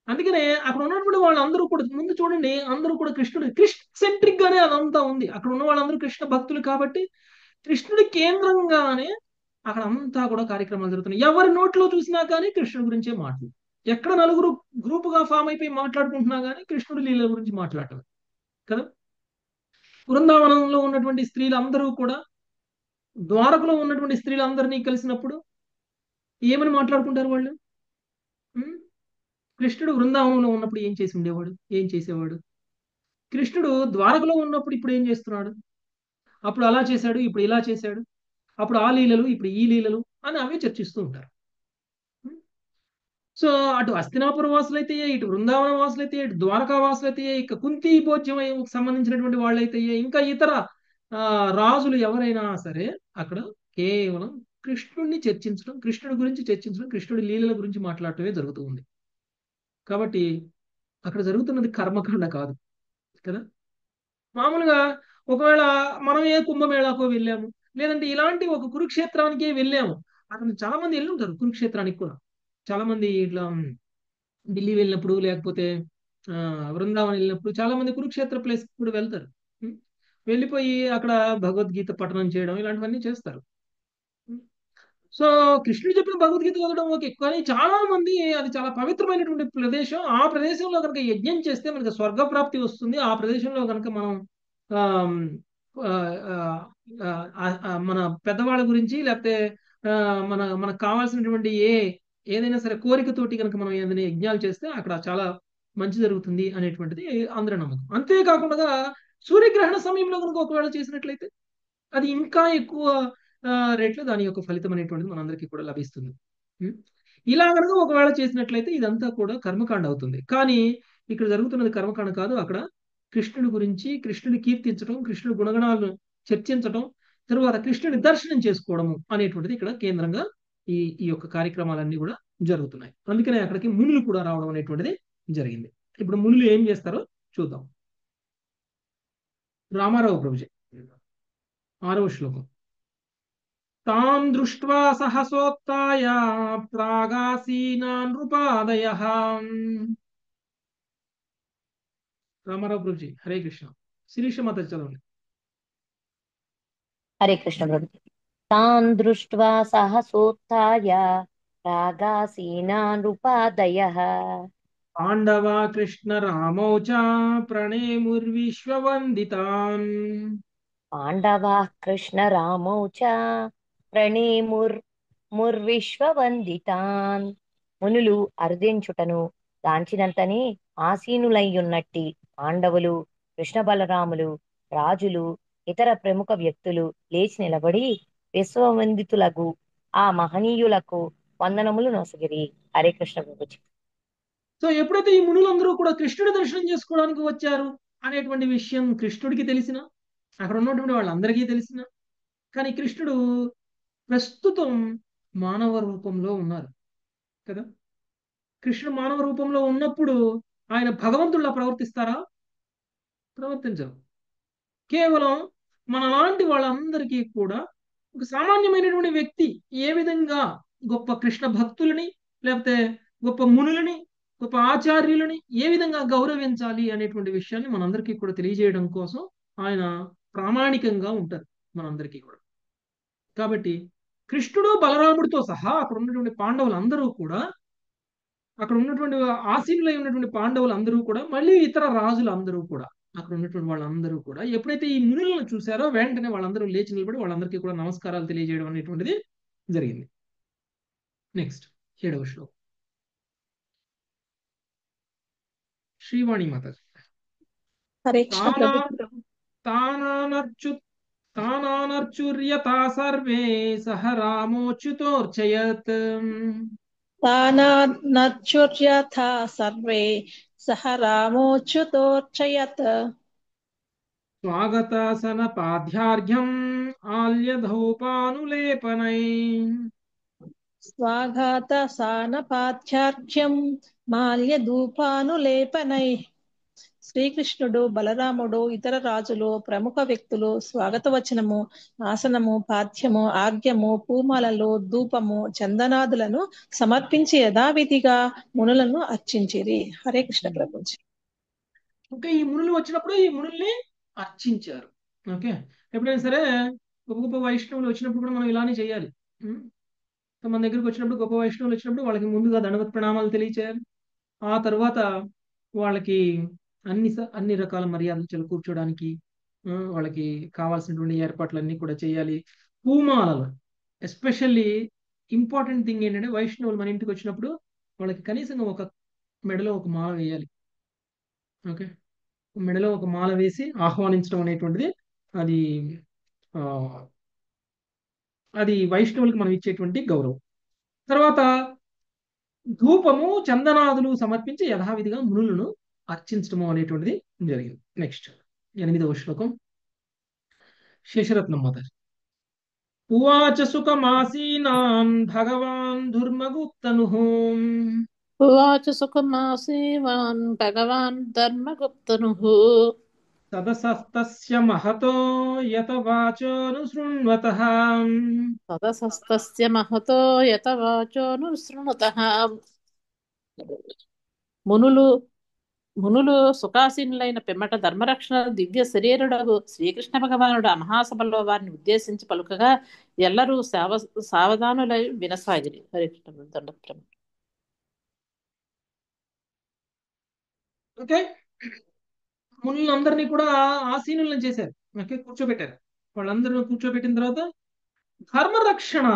అందుకనే అక్కడ ఉన్నటువంటి వాళ్ళందరూ కూడా ముందు చూడండి, అందరూ కూడా కృష్ణ సెంట్రిక్ గానే అదంతా ఉంది. అక్కడ ఉన్న వాళ్ళందరూ కృష్ణ భక్తులు కాబట్టి కృష్ణుడి కేంద్రంగానే అక్కడ అంతా కూడా కార్యక్రమాలు జరుగుతున్నాయి. ఎవరి నోట్లో చూసినా కానీ కృష్ణుడి గురించే మాటలు. ఎక్కడ నలుగురు గ్రూపుగా ఫామ్ అయిపోయి మాట్లాడుకుంటున్నా కానీ కృష్ణుడి లీల గురించి మాట్లాడటం కదా. బృందావనంలో ఉన్నటువంటి స్త్రీలందరూ కూడా ద్వారకలో ఉన్నటువంటి స్త్రీలందరినీ కలిసినప్పుడు ఏమని మాట్లాడుకుంటారు వాళ్ళు? కృష్ణుడు బృందావనంలో ఉన్నప్పుడు ఏం చేసి ఉండేవాడు, ఏం చేసేవాడు? కృష్ణుడు ద్వారకలో ఉన్నప్పుడు ఇప్పుడు ఏం చేస్తున్నాడు? అప్పుడు అలా చేశాడు, ఇప్పుడు ఇలా చేశాడు, అప్పుడు ఆ లీలలు, ఇప్పుడు ఈ లీలలు అని అవే చర్చిస్తూ ఉంటారు. సో అటు హస్తినాపుర వాసులైతే, ఇటు బృందావన వాసులైతే, ఇటు ద్వారకా వాసులైతే, ఇక కుంతి భోజ్యం సంబంధించినటువంటి వాళ్ళైతే, ఇంకా ఇతర రాజులు ఎవరైనా సరే అక్కడ కేవలం కృష్ణుడిని చర్చించడం, కృష్ణుడి గురించి చర్చించడం, కృష్ణుడి లీలల గురించి మాట్లాడటమే జరుగుతూ ఉంది. కాబట్టి అక్కడ జరుగుతున్నది కర్మకాండ కాదు కదా. మామూలుగా ఒకవేళ మనం ఏ కుంభమేళాకో వెళ్ళాము, లేదంటే ఇలాంటి ఒక కురుక్షేత్రానికే వెళ్ళాము, అక్కడ చాలా మంది వెళ్ళి ఉంటారు కురుక్షేత్రానికి కూడా. చాలా మంది ఇట్లా ఢిల్లీ వెళ్ళినప్పుడు, లేకపోతే బృందావనం వెళ్ళినప్పుడు చాలా మంది కురుక్షేత్ర ప్లేస్ కూడా వెళ్తారు. వెళ్ళిపోయి అక్కడ భగవద్గీత పఠనం చేయడం ఇలాంటివన్నీ చేస్తారు. సో కృష్ణుడు చెప్పిన భగవద్గీత చదవడం ఓకే, కానీ చాలా మంది అది చాలా పవిత్రమైనటువంటి ప్రదేశం, ఆ ప్రదేశంలో కనుక యజ్ఞం చేస్తే మనకి స్వర్గ ప్రాప్తి వస్తుంది, ఆ ప్రదేశంలో కనుక మనం మన పెద్దవాళ్ళ గురించి, లేకపోతే మనకు కావాల్సినటువంటి ఏదైనా సరే కోరికతోటి కనుక మనం ఏదైనా యజ్ఞాలు చేస్తే అక్కడ చాలా మంచి జరుగుతుంది అనేటువంటిది అందరి నమ్మకం. అంతేకాకుండా సూర్యగ్రహణ సమయంలో కనుక ఒకవేళ చేసినట్లయితే అది ఇంకా ఎక్కువ రేట్లో దాని యొక్క ఫలితం అనేటువంటిది మనందరికీ కూడా లభిస్తుంది. ఇలా కనుక ఒకవేళ చేసినట్లయితే ఇదంతా కూడా కర్మకాండ అవుతుంది. కానీ ఇక్కడ జరుగుతున్నది కర్మకాండ కాదు. అక్కడ కృష్ణుడి గురించి, కృష్ణుని కీర్తించడం, కృష్ణుడి గుణగణాలను చర్చించడం, తరువాత కృష్ణుని దర్శనం చేసుకోవడము అనేటువంటిది ఇక్కడ కేంద్రంగా ఈ ఈ యొక్క కార్యక్రమాలన్నీ కూడా జరుగుతున్నాయి. అందుకనే అక్కడికి మునులు కూడా రావడం అనేటువంటిది జరిగింది. ఇప్పుడు మునులు ఏం చేస్తారో చూద్దాం. రామారావు ప్రభుజీ 6వ శ్లోకం. తాం దృష్ట్వా సహసోత్థాయ ప్రాగాసీనా నృపాదయః. రామారావు ప్రభుజీ, హరే కృష్ణ. శిరీష మాత చదవండి. హరే కృష్ణ ప్రభుజీ. తాన్ దృష్ట్వా సహసోత్థాయ ప్రాగాసీనా నృపాదయః. పాండవా కృష్ణ రామౌ చ ప్రణేముర్విశ్వవందితాన్. పాండవా కృష్ణ రామౌ చ ప్రణేముర్విశ్వవందితాన్. మునులు అరుదించుటను దాంచినంతనే ఆసీనులయ్యున్నట్టి పాండవులు, కృష్ణ బలరాములు, రాజులు, ఇతర ప్రముఖ వ్యక్తులు లేచి నిలబడి విశ్వవందితులకు ఆ మహనీయులకు వందనములు నొసగిరి. హరే కృష్ణ ప్రభుజీ. సో ఎప్పుడైతే ఈ మునులందరూ కూడా కృష్ణుడి దర్శనం చేసుకోవడానికి వచ్చారు అనేటువంటి విషయం కృష్ణుడికి తెలిసిన, అక్కడ ఉన్నటువంటి వాళ్ళందరికీ తెలిసిన, కానీ కృష్ణుడు ప్రస్తుతం మానవ రూపంలో ఉన్నారు కదా. కృష్ణుడు మానవ రూపంలో ఉన్నప్పుడు ఆయన భగవంతుడిలా ప్రవర్తిస్తారా? ప్రవర్తించరు. కేవలం మనలాంటి వాళ్ళందరికీ కూడా ఒక సామాన్యమైనటువంటి వ్యక్తి ఏ విధంగా గొప్ప కృష్ణ భక్తులని, లేకపోతే గొప్ప మునులని, గొప్ప ఆచార్యులని ఏ విధంగా గౌరవించాలి అనేటువంటి విషయాన్ని మనందరికీ కూడా తెలియజేయడం కోసం ఆయన ప్రామాణికంగా ఉంటారు మనందరికీ కూడా. కాబట్టి కృష్ణుడు బలరాముడితో సహా అక్కడ ఉన్నటువంటి పాండవులందరూ కూడా, అక్కడ ఉన్నటువంటి ఆసీనులై ఉన్నటువంటి పాండవులందరూ కూడా, మళ్ళీ ఇతర రాజులందరూ కూడా, అక్కడ ఉన్నటువంటి వాళ్ళందరూ కూడా ఎప్పుడైతే ఈ మునులను చూశారో వెంటనే వాళ్ళందరూ లేచి నిలబడి వాళ్ళందరికీ కూడా నమస్కారాలు తెలియజేయడం అనేటువంటిది జరిగింది. నెక్స్ట్ 7వ శ్లోకం. శ్రీవాణి మాత. హరే కృష్ణ ప్రభు. తానానర్చు తానానర్చుర్యతా సర్వే సహ రామోచ్యుతోర్చయత్. తానానర్చుర్యథా సర్వే సహ రామోచ్యుతోర్చయత్. స్వాగతాసన పాధ్యార్ఘ్యం ఆల్యధౌపానులేపనై. స్వాగతాసానపాథ్యార్ఘ్యం మాల్యధూపానులేపనై. శ్రీకృష్ణుడు, బలరాముడు, ఇతర రాజులు, ప్రముఖ వ్యక్తులు స్వాగతవచనము, ఆసనము, పాథ్యము, ఆర్ఘ్యము, పూమాలలు, ధూపము, చందనాదులను సమర్పించి యథావిధిగా మునులను అర్చించిరి. హరే కృష్ణ ప్రభుజీ. ఓకే, ఈ మునులు వచ్చినప్పుడు ఈ మునుల్ని అర్చించారు. ఓకే, ఎప్పుడైనా సరే గొప్ప గొప్ప వైష్ణవులు వచ్చినప్పుడు కూడా మనం ఇలానే చేయాలి. మన దగ్గరికి వచ్చినప్పుడు గొప్ప వైష్ణవులు వచ్చినప్పుడు వాళ్ళకి ముందుగా దండవత్ ప్రణామాలు తెలియచేయాలి. ఆ తర్వాత వాళ్ళకి అన్ని రకాల మర్యాదలు కూర్చోడానికి వాళ్ళకి కావాల్సినటువంటి ఏర్పాట్లన్నీ కూడా చేయాలి. పూమాలలు ఎస్పెషల్లీ ఇంపార్టెంట్ థింగ్ ఏంటంటే, వైష్ణవులు మన ఇంటికి వచ్చినప్పుడు వాళ్ళకి కనీసంగా ఒక మెడలో ఒక మాల వేయాలి. ఓకే, మెడలో ఒక మాల వేసి ఆహ్వానించడం అనేటువంటిది అది అది వైష్ణవులకు మనం ఇచ్చేటువంటి గౌరవం. తర్వాత ధూపము, చందనాదులు సమర్పించి యథావిధిగా మునులను అర్చించడము అనేటువంటిది జరిగింది. నెక్స్ట్ 8వ శ్లోకం. శేషరత్నం మాత. ఉవాచ సుఖమాసీనాన్ భగవాన్ ధర్మగుప్తను. ఉవాచ సుఖమాసీవాన్ భగవాన్ ధర్మగుప్తనుః. సదసస్తస్య మహతో యత వాచోనుశృణ్వతః. తదసస్తస్య మహతో యత వాచోనుశృణుతః. మునులు సుఖాసీనులైన పిమ్మట ధర్మరక్షణ దివ్య శరీరుడగు శ్రీకృష్ణ భగవానుడు ఆ మహాసభలో వారిని ఉద్దేశించి పలుకగా ఎల్లరూ సావధానులై వినసాగిరి. హరికృష్ణ దండప్రమ. ఓకే, మునులందరినీ కూడా ఆసీనులను చేశారు. ఓకే, కూర్చోబెట్టారు. వాళ్ళందరూ కూర్చోబెట్టిన తర్వాత ధర్మరక్షణ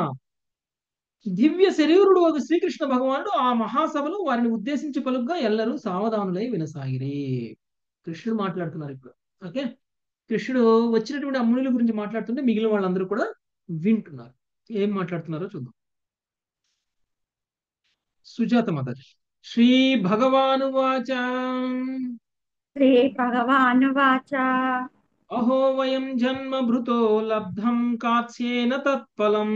దివ్య శరీరుడు ఒక శ్రీకృష్ణ భగవానుడు ఆ మహాసభలో వారిని ఉద్దేశించి పలుగ్గా ఎల్లరూ సావధానులై వినసాగిరి. కృష్ణుడు మాట్లాడుతున్నారు ఇప్పుడు. ఓకే, కృష్ణుడు వచ్చినటువంటి మునుల గురించి మాట్లాడుతుంటే మిగిలిన వాళ్ళందరూ కూడా వింటున్నారు. ఏం మాట్లాడుతున్నారో చూద్దాం. సుజాత మాతాజీ. శ్రీ భగవానువాచ. శ్రీ భగవానువాచ. అహో వయం జన్మ భృతో లబ్ధం కాత్స్యేన తత్ఫలం.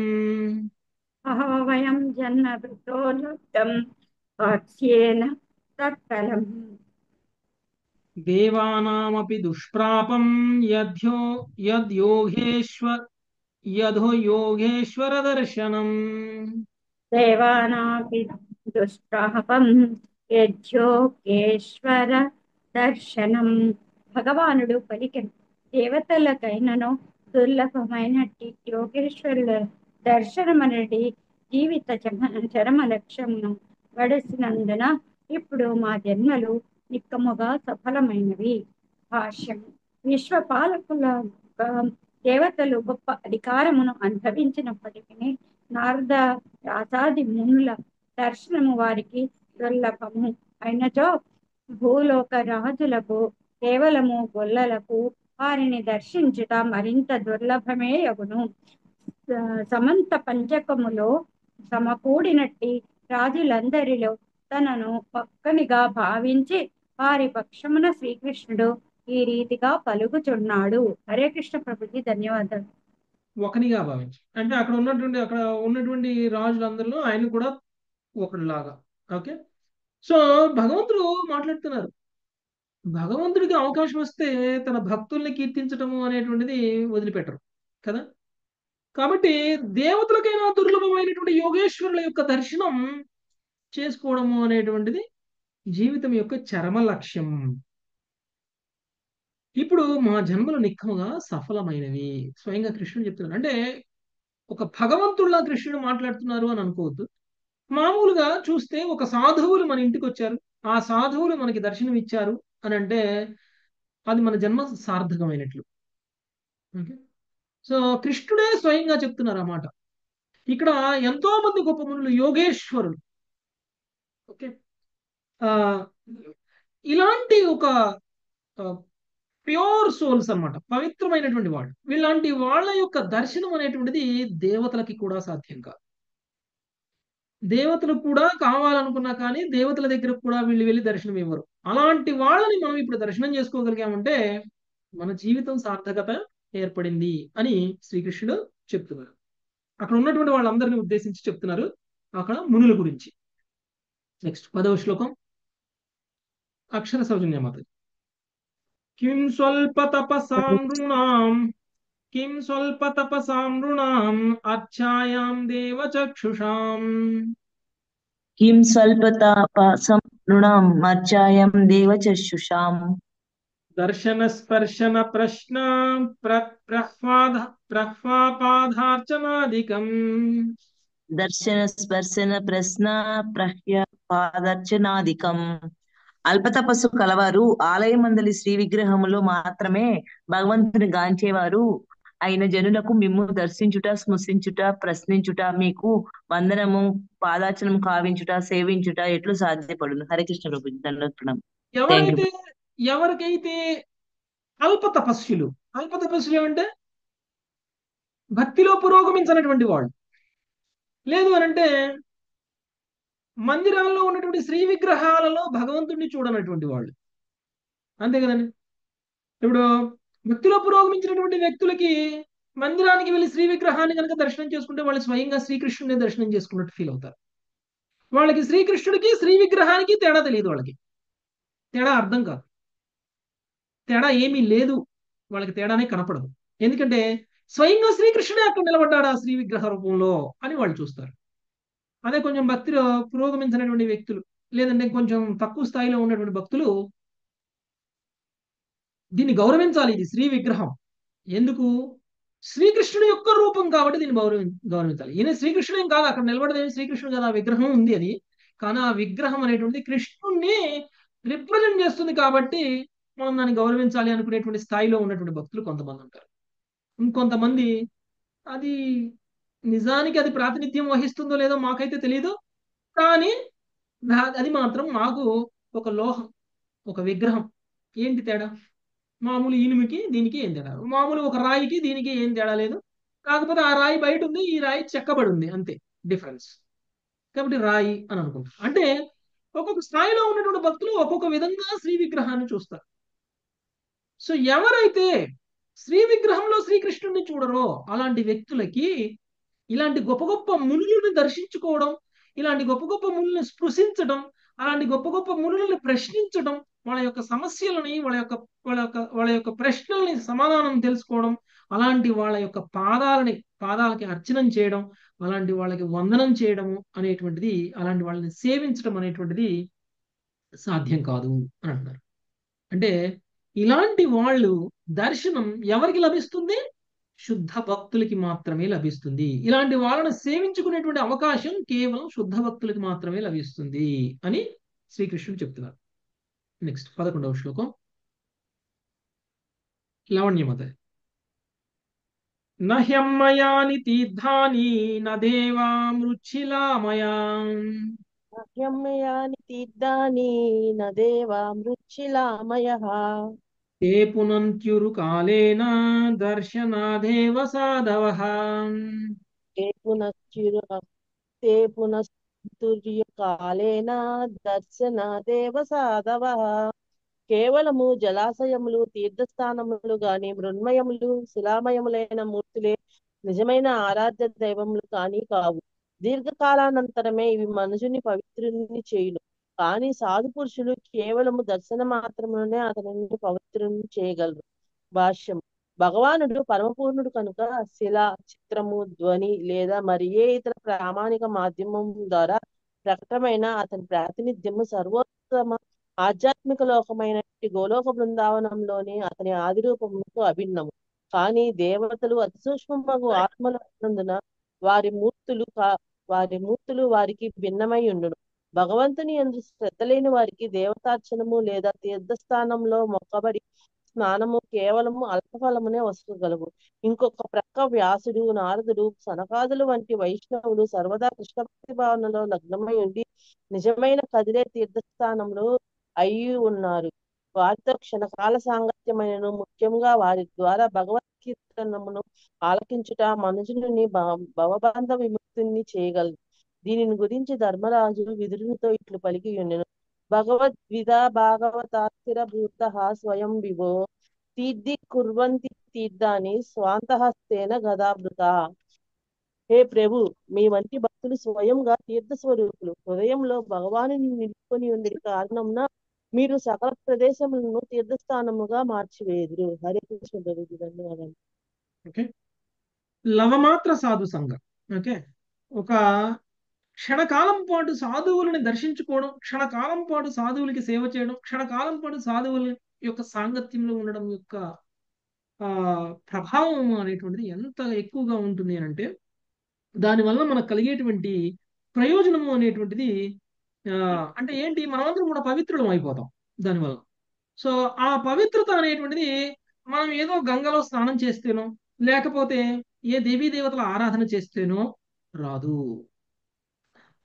అహో వయం జన్మభృతో లబ్ధం కాత్స్యేన తత్ఫలం. దేవానామపి దుష్ప్రాపం యథో యోగేశ్వర దర్శనం. దేవానాపి దుష్ప్రాపం యజ్యోగేశ్వర దర్శనం. భగవానుడు పలికెను, దేవతలకైనను దుర్లభమైనట్టి యోగేశ్వరుల దర్శనమనటి జీవిత చరమ లక్ష్యమును గడిసినందున ఇప్పుడు మా జన్మలు నిక్కముగా సఫలమైనవి. భాష్యం. విశ్వపాలకుల దేవతలు గొప్ప అధికారమును అనుభవించినప్పటికీ నారద రాసాది మునుల దర్శనము వారికి దుర్లభము అయినచో భూలోక రాజులకు కేవలము గొల్లలకు వారిని దర్శించుట మరింత దుర్లభమే అగును. సమంత పంచకములో సమకూడినట్టి రాజులందరిలో తనను పక్కనిగా భావించి వారి పక్షమున శ్రీకృష్ణుడు ఈ రీతిగా పలుకుచున్నాడు. హరే కృష్ణ ప్రభుజీ, ధన్యవాదాలు. ఒకనిగా భావించి అంటే అక్కడ ఉన్నటువంటి రాజులందరిలో ఆయన కూడా ఒకటిలాగా. ఓకే, సో భగవంతుడు మాట్లాడుతున్నారు. భగవంతుడికి అవకాశం వస్తే తన భక్తుల్ని కీర్తించటము అనేటువంటిది వదిలిపెట్టరు కదా. కాబట్టి దేవతలకైనా దుర్లభమైనటువంటి యోగేశ్వరుల యొక్క దర్శనం చేసుకోవడము అనేటువంటిది జీవితం యొక్క చరమ లక్ష్యం. ఇప్పుడు మా జన్మలు నిక్కముగా సఫలమైనవి. స్వయంగా కృష్ణుడు చెప్తున్నారు. అంటే ఒక భగవంతుడిలా కృష్ణుడు మాట్లాడుతున్నారు అని అనుకోవద్దు. మామూలుగా చూస్తే ఒక సాధువులు మన ఇంటికి వచ్చారు, ఆ సాధువులు మనకి దర్శనం ఇచ్చారు అని అంటే అది మన జన్మ సార్థకమైనట్లు. ఓకే, సో కృష్ణుడే స్వయంగా చెప్తున్నారు అన్నమాట. ఇక్కడ ఎంతో మంది గొప్ప మునులు, యోగేశ్వరులు, ఓకే, ఆ ఇలాంటి ఒక ప్యూర్ సోల్స్ అన్నమాట, పవిత్రమైనటువంటి వాళ్ళు. వీళ్ళంటి వాళ్ళ యొక్క దర్శనం అనేటువంటిది దేవతలకి కూడా సాధ్యం కాదు. దేవతలు కూడా కావాలనుకున్నా కానీ దేవతల దగ్గర కూడా వీళ్ళు వెళ్ళి దర్శనం ఇవ్వరు. అలాంటి వాళ్ళని మనం ఇప్పుడు దర్శనం చేసుకోగలిగామంటే మన జీవితం సార్థకత ఏర్పడింది అని శ్రీకృష్ణుడు చెప్తున్నారు. అక్కడ ఉన్నటువంటి వాళ్ళందరినీ ఉద్దేశించి చెప్తున్నారు అక్కడ మునుల గురించి. నెక్స్ట్ 10వ శ్లోకం అక్షర సౌజన్యమాత. కిం స్వల్ప తపసాం నృణాం అర్చాయాం దేవచక్షుషాం. కిం స్వల్పతాపసం నృణాం అర్చాయాం దేవచక్షుషాం. దర్శన స్పర్శన ప్రశ్న ప్రహ్వాపాదార్చనాదికం. దర్శన స్పర్శన ప్రశ్న ప్రహ్వాపాదార్చనాదికం. అల్పతపస్సు కలవారు ఆలయమందలి శ్రీ విగ్రహములో మాత్రమే భగవంతుని గాంచేవారు అయిన జనులకు మిమ్ము దర్శించుట, స్మృశించుట, ప్రశ్నించుట, మీకు వందనము పాదార్చనము కావించుట, సేవించుట ఎట్లు సాధ్యపడును. హరే కృష్ణ ప్రభుజీ, దండోత్పణం. ఎవరికైతే అల్ప తపస్సులు అంటే భక్తిలో పురోగమించినటువంటి వాళ్ళు, లేదు అనంటే మందిరాల్లో ఉన్నటువంటి శ్రీ విగ్రహాలలో భగవంతుడిని చూడనటువంటి వాళ్ళు, అంతే కదండి. ఇప్పుడు భక్తిలో పురోగమించినటువంటి వ్యక్తులకి మందిరానికి వెళ్ళి శ్రీ విగ్రహాన్ని కనుక దర్శనం చేసుకుంటే వాళ్ళు స్వయంగా శ్రీకృష్ణుని దర్శనం చేసుకున్నట్టు ఫీల్ అవుతారు. వాళ్ళకి శ్రీకృష్ణుడికి శ్రీ విగ్రహానికి తేడా తెలియదు, వాళ్ళకి తేడా అర్థం కాదు, తేడా ఏమీ లేదు, వాళ్ళకి తేడానే కనపడదు. ఎందుకంటే స్వయంగా శ్రీకృష్ణుడే అక్కడ నిలబడ్డాడు ఆ శ్రీ విగ్రహ రూపంలో అని వాళ్ళు చూస్తారు. అదే కొంచెం భక్తిలో పురోగమించినటువంటి వ్యక్తులు, లేదంటే కొంచెం తక్కువ స్థాయిలో ఉన్నటువంటి భక్తులు దీన్ని గౌరవించాలి. ఇది శ్రీ విగ్రహం, ఎందుకు? శ్రీకృష్ణుడి యొక్క రూపం కాబట్టి దీన్ని గౌరవించాలి. ఈయన శ్రీకృష్ణుడు ఏం కాదు, అక్కడ నిలబడదేమి శ్రీకృష్ణుడు కదా, ఆ విగ్రహం ఉంది అని. కానీ ఆ విగ్రహం అనేటువంటిది కృష్ణుడిని రిప్రజెంట్ చేస్తుంది కాబట్టి మనం దాన్ని గౌరవించాలి అనుకునేటువంటి స్థాయిలో ఉన్నటువంటి భక్తులు కొంతమంది ఉంటారు. ఇంకొంతమంది అది నిజానికి అది ప్రాతినిధ్యం వహిస్తుందో లేదో మాకైతే తెలియదు, కానీ అది మాత్రం మాకు ఒక లోహం, ఒక విగ్రహం. ఏంటి తేడా? మామూలు ఇనుముకి దీనికి ఏం తేడా? మామూలు ఒక రాయికి దీనికి ఏం తేడా లేదు, కాకపోతే ఆ రాయి బయట ఉంది, ఈ రాయి చెక్కబడి ఉంది, అంతే డిఫరెన్స్. కాబట్టి రాయి అని అనుకుంటారు. అంటే ఒక్కొక్క స్థాయిలో ఉన్నటువంటి భక్తులు ఒక్కొక్క విధంగా శ్రీ విగ్రహాన్ని చూస్తారు. సో ఎవరైతే శ్రీ విగ్రహంలో శ్రీకృష్ణుడిని చూడరో అలాంటి వ్యక్తులకి ఇలాంటి గొప్ప గొప్ప మునులను దర్శించుకోవడం, ఇలాంటి గొప్ప గొప్ప మునులను స్పృశించడం, అలాంటి గొప్ప గొప్ప మునులను ప్రశ్నించడం, వాళ్ళ యొక్క సమస్యలని, వాళ్ళ యొక్క ప్రశ్నల్ని సమాధానం తెలుసుకోవడం, అలాంటి వాళ్ళ యొక్క పాదాలకి అర్చనం చేయడం, అలాంటి వాళ్ళకి వందనం చేయడము అనేటువంటిది, అలాంటి వాళ్ళని సేవించడం అనేటువంటిది సాధ్యం కాదు అని అంటున్నారు. అంటే ఇలాంటి వాళ్ళు దర్శనం ఎవరికి లభిస్తుంది? శుద్ధ భక్తులకి మాత్రమే లభిస్తుంది. ఇలాంటి వాళ్ళని సేవించుకునేటువంటి అవకాశం కేవలం శుద్ధ భక్తులకి మాత్రమే లభిస్తుంది అని శ్రీకృష్ణుడు చెప్తున్నారు. నెక్స్ట్ 11వ శ్లోకం లావణ్యమత. నహ్యమ్మయాని తీర్థాని నదేవామృచ్చిలామయా. నహ్యమ్మయాని తీర్థాని నదేవామృచ్చిలామయః. తే పునంత్యురు కాలేన దర్శనాదేవ సాధవః. తే పునస్తుర్యకాలేన దర్శనాదేవ సాధవః. కేవలము జలాశయములు, తీర్థస్థానములు గాని, మృన్మయములు, శిలామయములైన మూర్తులే నిజమైన ఆరాధ్య దైవములు కాని కావు. దీర్ఘకాలానంతరమే ఇవి మనుషుని పవిత్రుని చేయును. కానీ సాధు పురుషులు కేవలము దర్శన మాత్రమునే అతనిని పవిత్రుని చేయగలరు. భాష్యం. భగవానుడు పరమపూర్ణుడు కనుక శిల, చిత్రము, ధ్వని లేదా మరి ఏ ఇతర ప్రామాణిక మాధ్యమం ద్వారా ప్రకటమైన అతని ప్రాతినిధ్యము సర్వోత్తమ ఆధ్యాత్మిక లోకమైన గోలోక బృందావనంలోని అతని ఆది రూపములకు అభిన్నము. కానీ దేవతలు అతి సూక్ష్మము ఆత్మలు అయినందున వారి మూర్తులు వారికి భిన్నమై ఉండును. భగవంతుని యందు శ్రద్ధ లేని వారికి దేవతార్చనము లేదా తీర్థస్థానంలో మొక్కబడి స్నానము కేవలము అల్పఫలమునే వసగలవు. ఇంకొక ప్రక్క వ్యాసుడు, నారదుడు, సనకాదులు వంటి వైష్ణవులు సర్వదా కృష్ణ భక్తి భావనలో లగ్నమై ఉండి నిజమైన కదిలే తీర్థస్థానంలో అయి ఉన్నారు. వారితో క్షణకాల సాంగత్యమైనను ముఖ్యంగా వారి ద్వారా భగవత్ కీర్తనమును ఆలకించుట మనుషుని భవబంధ విముక్తిని చేయగలదు. దీనిని గురించి ధర్మరాజు విదురునితో ఇట్లు పలికి ఉండెను. భగవద్విధ భాగవతాస్థిర భూత స్వయం విభో తీర్థి కుర్వంతి తీర్థాన్ని స్వాంతహస్తేన గదాభృత. హే ప్రభు, మీ వంటి భక్తులు స్వయంగా తీర్థ స్వరూపులు. హృదయంలో భగవాను నిలుపుకొని ఉండి కారణంన మీరు సకల ప్రదేశములను తీర్థస్థానముగా మార్చివేదురు. హరే కృష్ణ ప్రభుజీ, ధన్యవాదాలు. ఓకే, లవమాత్ర సాధు సంఘం. ఓకే, ఒక క్షణకాలం పాటు సాధువులని దర్శించుకోవడం, క్షణకాలం పాటు సాధువులకి సేవ చేయడం, క్షణకాలం పాటు సాధువుల యొక్క సాంగత్యంలో ఉండడం యొక్క ప్రభావం అనేటువంటిది ఎంత ఎక్కువగా ఉంటుంది అని అంటే దానివల్ల మనకు కలిగేటువంటి ప్రయోజనము అనేటువంటిది అంటే ఏంటి, మనమందరం కూడా పవిత్రులం అయిపోతాం దానివల్ల. సో ఆ పవిత్రత అనేటువంటిది మనం ఏదో గంగలో స్నానం చేస్తేనో లేకపోతే ఏ దేవీ దేవతల ఆరాధన చేస్తేనో రాదు.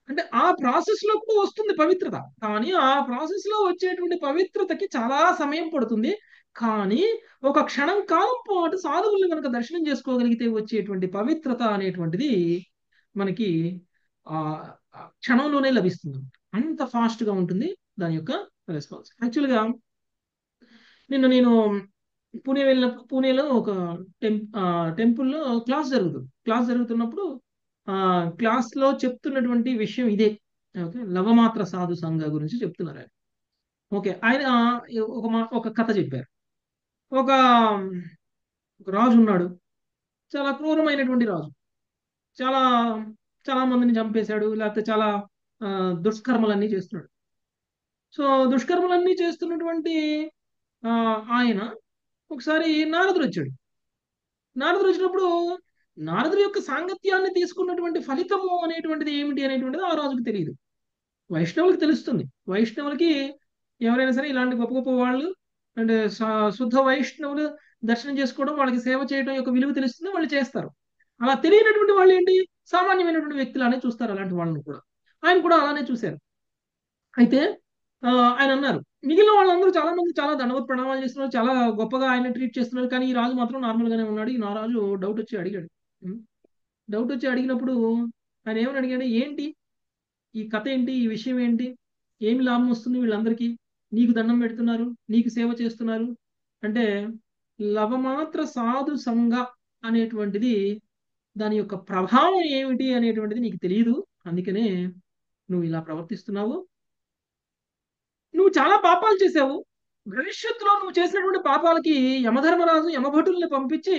అంటే ఆ ప్రాసెస్ లో కూడా వస్తుంది పవిత్రత, కానీ ఆ ప్రాసెస్ లో వచ్చేటువంటి పవిత్రతకి చాలా సమయం పడుతుంది. కానీ ఒక క్షణం కాలం పాటు సాధువుల్ని కనుక దర్శనం చేసుకోగలిగితే వచ్చేటువంటి పవిత్రత అనేటువంటిది మనకి ఆ క్షణంలోనే లభిస్తుంది. అంత ఫాస్ట్ గా ఉంటుంది దాని యొక్క రెస్పాన్స్. యాక్చువల్గా నేను పూణేలో ఒక టెంపుల్లో క్లాస్ జరుగుతున్నప్పుడు క్లాస్ లో చెప్తున్నటువంటి విషయం ఇదే. ఓకే, లవమాత్ర సాధు సంఘ గురించి చెప్తున్నారు ఆయన. ఓకే, ఆయన ఒక కథ చెప్పారు. ఒక రాజు ఉన్నాడు, చాలా క్రూరమైనటువంటి రాజు. చాలా చాలా మందిని చంపేశాడు, లేకపోతే చాలా దుష్కర్మలన్నీ చేస్తున్నాడు. సో దుష్కర్మలన్నీ చేస్తున్నటువంటి ఆయన ఒకసారి నారదుడు వచ్చినప్పుడు నారదుడి యొక్క సాంగత్యాన్ని తీసుకున్నటువంటి ఫలితము అనేటువంటిది ఏమిటి అనేటువంటిది ఆ రాజుకు తెలియదు. వైష్ణవులకి తెలుస్తుంది. వైష్ణవులకి ఎవరైనా సరే ఇలాంటి గొప్ప గొప్ప వాళ్ళు అంటే శుద్ధ వైష్ణవులు దర్శనం చేసుకోవడం, వాళ్ళకి సేవ చేయడం యొక్క విలువ తెలుస్తుంది, వాళ్ళు చేస్తారు. అలా తెలియనటువంటి వాళ్ళు ఏంటి, సామాన్యమైనటువంటి వ్యక్తులనే చూస్తారు అలాంటి వాళ్ళని కూడా. ఆయన కూడా అలానే చూశారు. అయితే ఆయన అన్నారు, మిగిలిన వాళ్ళందరూ చాలా మంది చాలా దండవత్ ప్రణామాలు చేస్తున్నారు, చాలా గొప్పగా ఆయన ట్రీట్ చేస్తున్నారు, కానీ ఈ రాజు మాత్రం నార్మల్ గానే ఉన్నాడు. ఈ నా రాజు డౌట్ వచ్చి అడిగినప్పుడు ఆయన ఏమని అడిగాడు, ఏంటి ఈ కథ ఏంటి, ఈ విషయం ఏంటి, ఏమి లాభం వస్తుంది వీళ్ళందరికీ, నీకు దండం పెడుతున్నారు, నీకు సేవ చేస్తున్నారు అంటే లవమాత్ర సాధు సంఘ అనేటువంటిది దాని యొక్క ప్రభావం ఏమిటి అనేటువంటిది నీకు తెలియదు, అందుకనే నువ్వు ఇలా ప్రవర్తిస్తున్నావు. నువ్వు చాలా పాపాలు చేసావు, భవిష్యత్తులో నువ్వు చేసినటువంటి పాపాలకి యమధర్మరాజు యమభటుల్ని పంపించి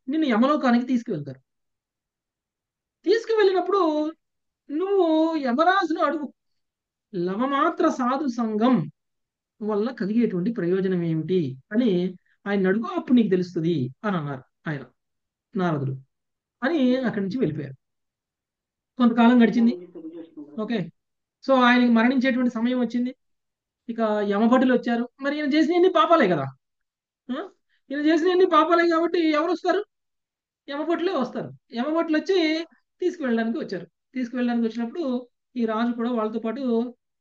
నిన్ను యమలోకానికి తీసుకువెళ్తారు. తీసుకువెళ్ళినప్పుడు నువ్వు యమరాజును అడుగు, లవమాత్ర సాధు సంఘం వల్ల కలిగేటువంటి ప్రయోజనం ఏమిటి అని ఆయన అడుగు, అప్పుడు నీకు తెలుస్తుంది అని అన్నారు ఆయన నారదుడు. అని అక్కడి నుంచి వెళ్ళిపోయారు. కొంతకాలం గడిచింది. ఓకే, సో ఆయనకి మరణించేటువంటి సమయం వచ్చింది. ఇక యమభటులు వచ్చారు. మరి ఈయన చేసినవన్నీ పాపాలే కదా, ఈయన చేసినవన్నీ పాపాలే కాబట్టి ఎవరు వస్తారు, యమభటులే వస్తారు. యమభటులు వచ్చి తీసుకువెళ్ళడానికి వచ్చినప్పుడు ఈ రాజు కూడా వాళ్ళతో పాటు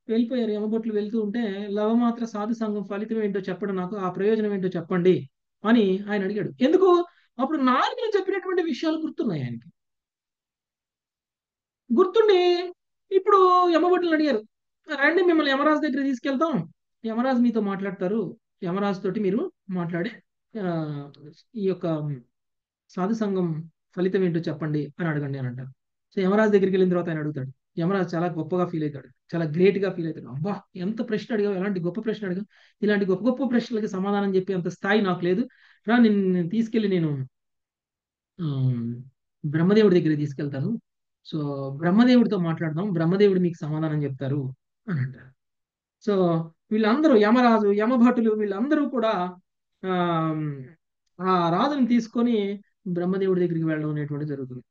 వెళ్ళిపోయారు. యమభటులు వెళ్తూ ఉంటే లవమాత్ర సాధు సంఘం ఫలితం ఏంటో చెప్పండి, నాకు ఆ ప్రయోజనం ఏంటో చెప్పండి అని ఆయన అడిగాడు. ఎందుకు, అప్పుడు నారదులు చెప్పినటువంటి విషయాలు గుర్తున్నాయి ఆయనకి. గుర్తుండి ఇప్పుడు యమభటులు అడిగారు, రండి మిమ్మల్ని యమరాజు దగ్గర తీసుకెళ్తాం, యమరాజు మీతో మాట్లాడతారు, యమరాజు తోటి మీరు మాట్లాడి ఈ యొక్క సాధు సంఘం ఫలితం ఏంటో చెప్పండి అని అడగండి అని అంటారు. సో యమరాజు దగ్గరికి వెళ్ళిన తర్వాత ఆయన అడుగుతాడు. యమరాజు చాలా గొప్పగా ఫీల్ అవుతాడు, చాలా గ్రేట్ గా ఫీల్ అవుతాడు. అబ్బా, ఎంత ప్రశ్న అడిగావు, ఎలాంటి గొప్ప ప్రశ్న అడిగావు, ఇలాంటి గొప్ప గొప్ప ప్రశ్నలకి సమాధానం చెప్పే అంత స్థాయి నాకు లేదు, రా నేను తీసుకెళ్ళి నేను బ్రహ్మదేవుడి దగ్గరికి తీసుకెళ్తాను, సో బ్రహ్మదేవుడితో మాట్లాడదాం, బ్రహ్మదేవుడు మీకు సమాధానం చెప్తారు అని అంటారు. సో వీళ్ళందరూ యమరాజు యమభటులు వీళ్ళందరూ కూడా ఆ రాజుని తీసుకొని బ్రహ్మదేవుడి దగ్గరికి వెళ్ళడం అనేటువంటి జరుగుతుంది.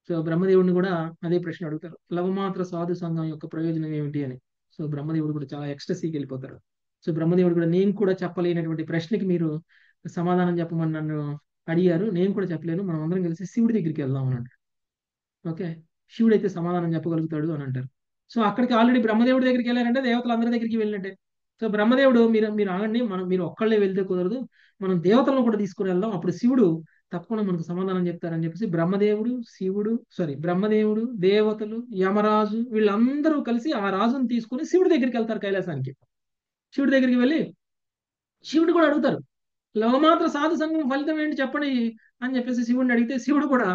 సో బ్రహ్మదేవుడిని కూడా అదే ప్రశ్న అడుగుతారు, లవమాత్ర సాధు సంఘం యొక్క ప్రయోజనం ఏమిటి అని. సో బ్రహ్మదేవుడు కూడా చాలా ఎక్స్టసీకి వెళ్ళిపోతారు. సో బ్రహ్మదేవుడు కూడా నేను కూడా చెప్పలేనటువంటి ప్రశ్నకి మీరు సమాధానం చెప్పమని నన్ను అడిగారు, నేను కూడా చెప్పలేను, మనం అందరం కలిసి శివుడి దగ్గరికి వెళ్దాం అని అంటారు. ఓకే, శివుడు అయితే సమాధానం చెప్పగలుగుతాడు అని అంటారు. సో అక్కడికి ఆల్రెడీ బ్రహ్మదేవుడి దగ్గరికి వెళ్ళారంటే దేవతలందరి దగ్గరికి వెళ్ళినట్టే. సో బ్రహ్మదేవుడు మీరు మీరు ఆగండి, మీరు ఒక్కళ్ళే వెళ్తే కుదరదు, మనం దేవతలను కూడా తీసుకుని వెళ్దాం, అప్పుడు శివుడు తప్పకుండా మనకు సమాధానం చెప్తారని చెప్పేసి బ్రహ్మదేవుడు, దేవతలు, యమరాజు వీళ్ళందరూ కలిసి ఆ రాజును తీసుకుని శివుడి దగ్గరికి వెళ్తారు కైలాసానికి. శివుడి దగ్గరికి వెళ్ళి శివుడు కూడా అడుగుతారు, లవమాత్ర సాధు సంఘం ఫలితం ఏంటి చెప్పండి అని చెప్పేసి శివుడిని అడిగితే శివుడు కూడా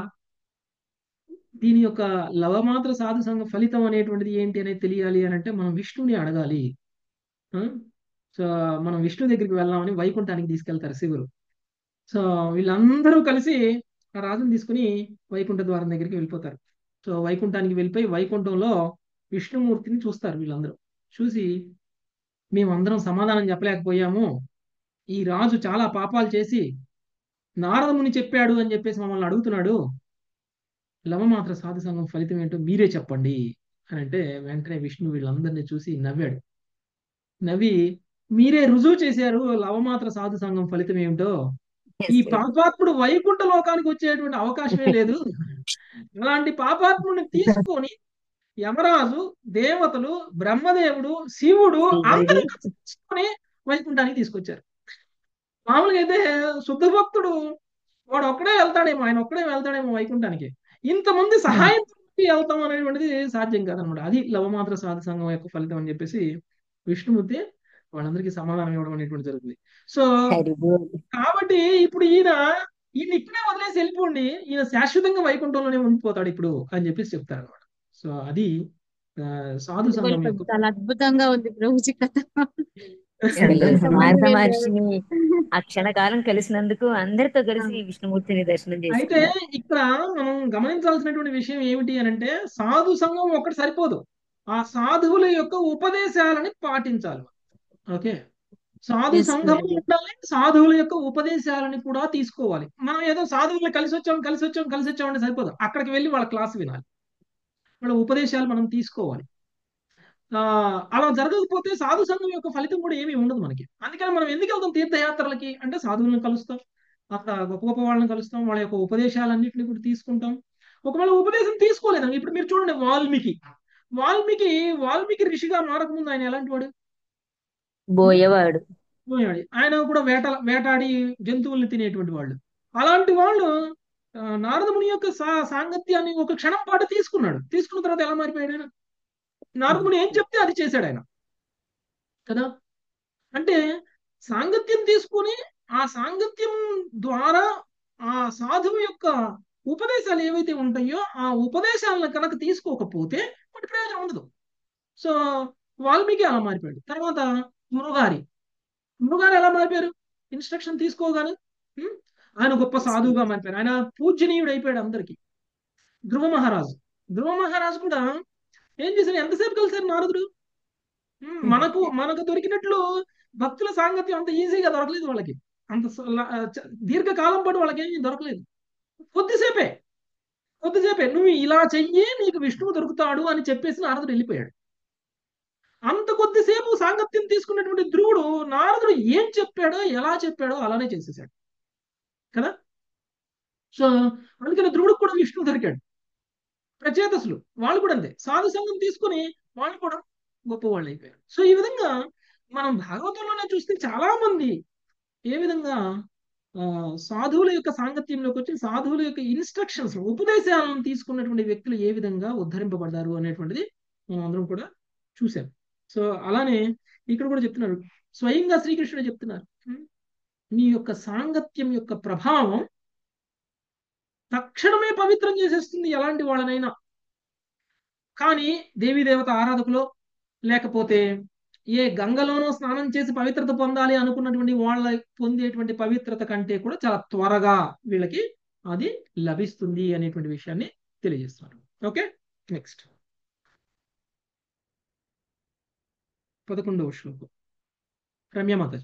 దీని యొక్క లవమాత్ర సాధు సంఘ ఫలితం అనేటువంటిది ఏంటి అనేది తెలియాలి అని అంటే మనం విష్ణుని అడగాలి. ఆ? సో మనం విష్ణు దగ్గరికి వెళ్దామని వైకుంఠానికి తీసుకెళ్తారు శివుడు. సో వీళ్ళందరూ కలిసి ఆ రాజుని తీసుకుని వైకుంఠ ద్వారం దగ్గరికి వెళ్ళిపోతారు. సో వైకుంఠానికి వెళ్ళిపోయి వైకుంఠంలో విష్ణుమూర్తిని చూస్తారు వీళ్ళందరూ. చూసి మేమందరం సమాధానం చెప్పలేకపోయాము, ఈ రాజు చాలా పాపాలు చేసి నారదముని చెప్పాడు అని చెప్పేసి మమ్మల్ని అడుగుతున్నాడు, లవమాత్ర సాధు సంఘం ఫలితం ఏంటో మీరే చెప్పండి అని అంటే వెంటనే విష్ణు వీళ్ళందరినీ చూసి నవ్వాడు. నవ్వి మీరే రుజువు చేశారు లవమాత్ర సాధు సంఘం ఫలితం ఏమిటో, ఈ పాపాత్ముడు వైకుంఠ లోకానికి వచ్చేటువంటి అవకాశమే లేదు, అలాంటి పాపాత్ముడిని తీసుకొని యమరాజు, దేవతలు, బ్రహ్మదేవుడు, శివుడు అందరూ తీసుకొని వైకుంఠానికి తీసుకొచ్చారు. మామూలుగా అయితే శుద్ధ భక్తుడు వాడు ఒక్కడే వెళ్తాడేమో, ఆయన ఒక్కడే వెళ్తాడేమో వైకుంఠానికి, ఇంతమంది సహాయం వెళ్తాం అనేటువంటిది సాధ్యం కాదనమాట. అది లవమాత్ర సాధు సంఘం యొక్క ఫలితం అని చెప్పేసి విష్ణుమూర్తి వాళ్ళందరికీ సమాధానం ఇవ్వడం అనేటువంటి జరుగుతుంది. సో కాబట్టి ఇప్పుడు ఈయన ఇప్పుడే వదిలేసి వెళ్ళిపోండి, ఈయన శాశ్వతంగా వైకుంఠంలోనే ఉండిపోతాడు ఇప్పుడు అని చెప్పేసి చెప్తారు అనమాట. సో అది సాధు సంఘం యొక్క చాలా అద్భుతంగా ఉంది ప్రభుజీ కథ. నారద మహర్షిని ఆ క్షణకాలం కలిసినందుకు అందరితో కలిసి విష్ణుమూర్తిని దర్శనం అయితే చేసుకున్నారు. ఇక్కడ మనం గమనించాల్సినటువంటి విషయం ఏమిటి అని అంటే సాధు సంఘం ఒక్కటి సరిపోదు, ఆ సాధువుల యొక్క ఉపదేశాలని పాటించాలి. ఓకే, సాధు సంఘం ఉండాలి, సాధువుల యొక్క ఉపదేశాలని కూడా తీసుకోవాలి. మనం ఏదో సాధువులు కలిసి వచ్చామంటే సరిపోదు, అక్కడికి వెళ్ళి వాళ్ళ క్లాస్ వినాలి, వాళ్ళ ఉపదేశాలు మనం తీసుకోవాలి. అలా జరగకపోతే సాధు సంఘం యొక్క ఫలితం కూడా ఏమీ ఉండదు మనకి. అందుకని మనం ఎందుకు వెళ్తాం తీర్థయాత్రలకి అంటే సాధువులను కలుస్తాం, అక్కడ గొప్ప గొప్ప వాళ్ళని కలుస్తాం, వాళ్ళ యొక్క ఉపదేశాలన్నింటినీ కూడా తీసుకుంటాం. ఒకవేళ ఉపదేశం తీసుకోలేదు, ఇప్పుడు మీరు చూడండి వాల్మీకి ఋషిగా మారకముందు ఆయన ఎలాంటి వాడు? బోయేవాడు. ఆయన కూడా వేటాడి జంతువుల్ని తినేటువంటి వాళ్ళు. అలాంటి వాళ్ళు నారదముని యొక్క సాంగత్యాన్ని ఒక క్షణం పాటు తీసుకున్న తర్వాత ఎలా మారిపోయాడు ఆయన? నారదముని ఏం చెప్తే అది చేశాడు ఆయన కదా. అంటే సాంగత్యం తీసుకుని ఆ సాంగత్యం ద్వారా ఆ సాధువు యొక్క ఉపదేశాలు ఏవైతే ఉంటాయో ఆ ఉపదేశాలను కనుక తీసుకోకపోతే వాటి ప్రయోజనం ఉండదు. సో వాల్మీకి అలా మారిపోయాడు. తర్వాత మృగారి ఎలా మారిపోయారు? ఇన్స్ట్రక్షన్ తీసుకోగానే ఆయన గొప్ప సాధువుగా మారిపోయారు, ఆయన పూజనీయుడు అయిపోయాడు అందరికి. ధ్రువ మహారాజు కూడా ఏం చేశారు? ఎంతసేపు కలిసారు నారదుడు? మనకు దొరికినట్లు భక్తుల సాంగత్యం అంత ఈజీగా దొరకలేదు వాళ్ళకి, అంత దీర్ఘకాలం పాటు వాళ్ళకి ఏమీ దొరకలేదు. కొద్దిసేపే నువ్వు ఇలా చెయ్యి నీకు విష్ణువు దొరుకుతాడు అని చెప్పేసి నారదుడు వెళ్ళిపోయాడు. అంత కొద్దిసేపు సాంగత్యం తీసుకున్నటువంటి ధ్రువుడు నారదుడు ఏం చెప్పాడో ఎలా చెప్పాడో అలానే చేసేసాడు కదా. సో అందుకని ధ్రువుడికి కూడా విష్ణువు దొరికాడు. ప్రచేతసులు వాళ్ళు కూడా అంతే, సాధు సంఘం తీసుకుని వాళ్ళు కూడా గొప్ప వాళ్ళు అయిపోయారు. సో ఈ విధంగా మనం భాగవతంలోనే చూస్తే చాలా మంది ఏ విధంగా సాధువుల యొక్క సాంగత్యంలోకి వచ్చి సాధువుల యొక్క ఇన్స్ట్రక్షన్స్ ఉపదేశాలను తీసుకున్నటువంటి వ్యక్తులు ఏ విధంగా ఉద్ధరింపబడ్డారు అనేటువంటిది మనం అందరం కూడా చూసాం. సో అలానే ఇక్కడ కూడా చెప్తున్నారు, స్వయంగా శ్రీకృష్ణుడు చెప్తున్నారు, నీ యొక్క సాంగత్యం యొక్క ప్రభావం తక్షణమే పవిత్రం చేసేస్తుంది ఎలాంటి వాళ్ళనైనా. కానీ దేవత ఆరాధకులు లేకపోతే ఏ గంగలోనో స్నానం చేసి పవిత్రత పొందాలి అనుకున్నటువంటి వాళ్ళ పొందేటువంటి పవిత్రత కంటే కూడా చాలా త్వరగా వీళ్ళకి అది లభిస్తుంది అనేటువంటి విషయాన్ని తెలియజేస్తున్నారు. ఓకే, నెక్స్ట్ 11వ శ్లోకం రమ్యమాత.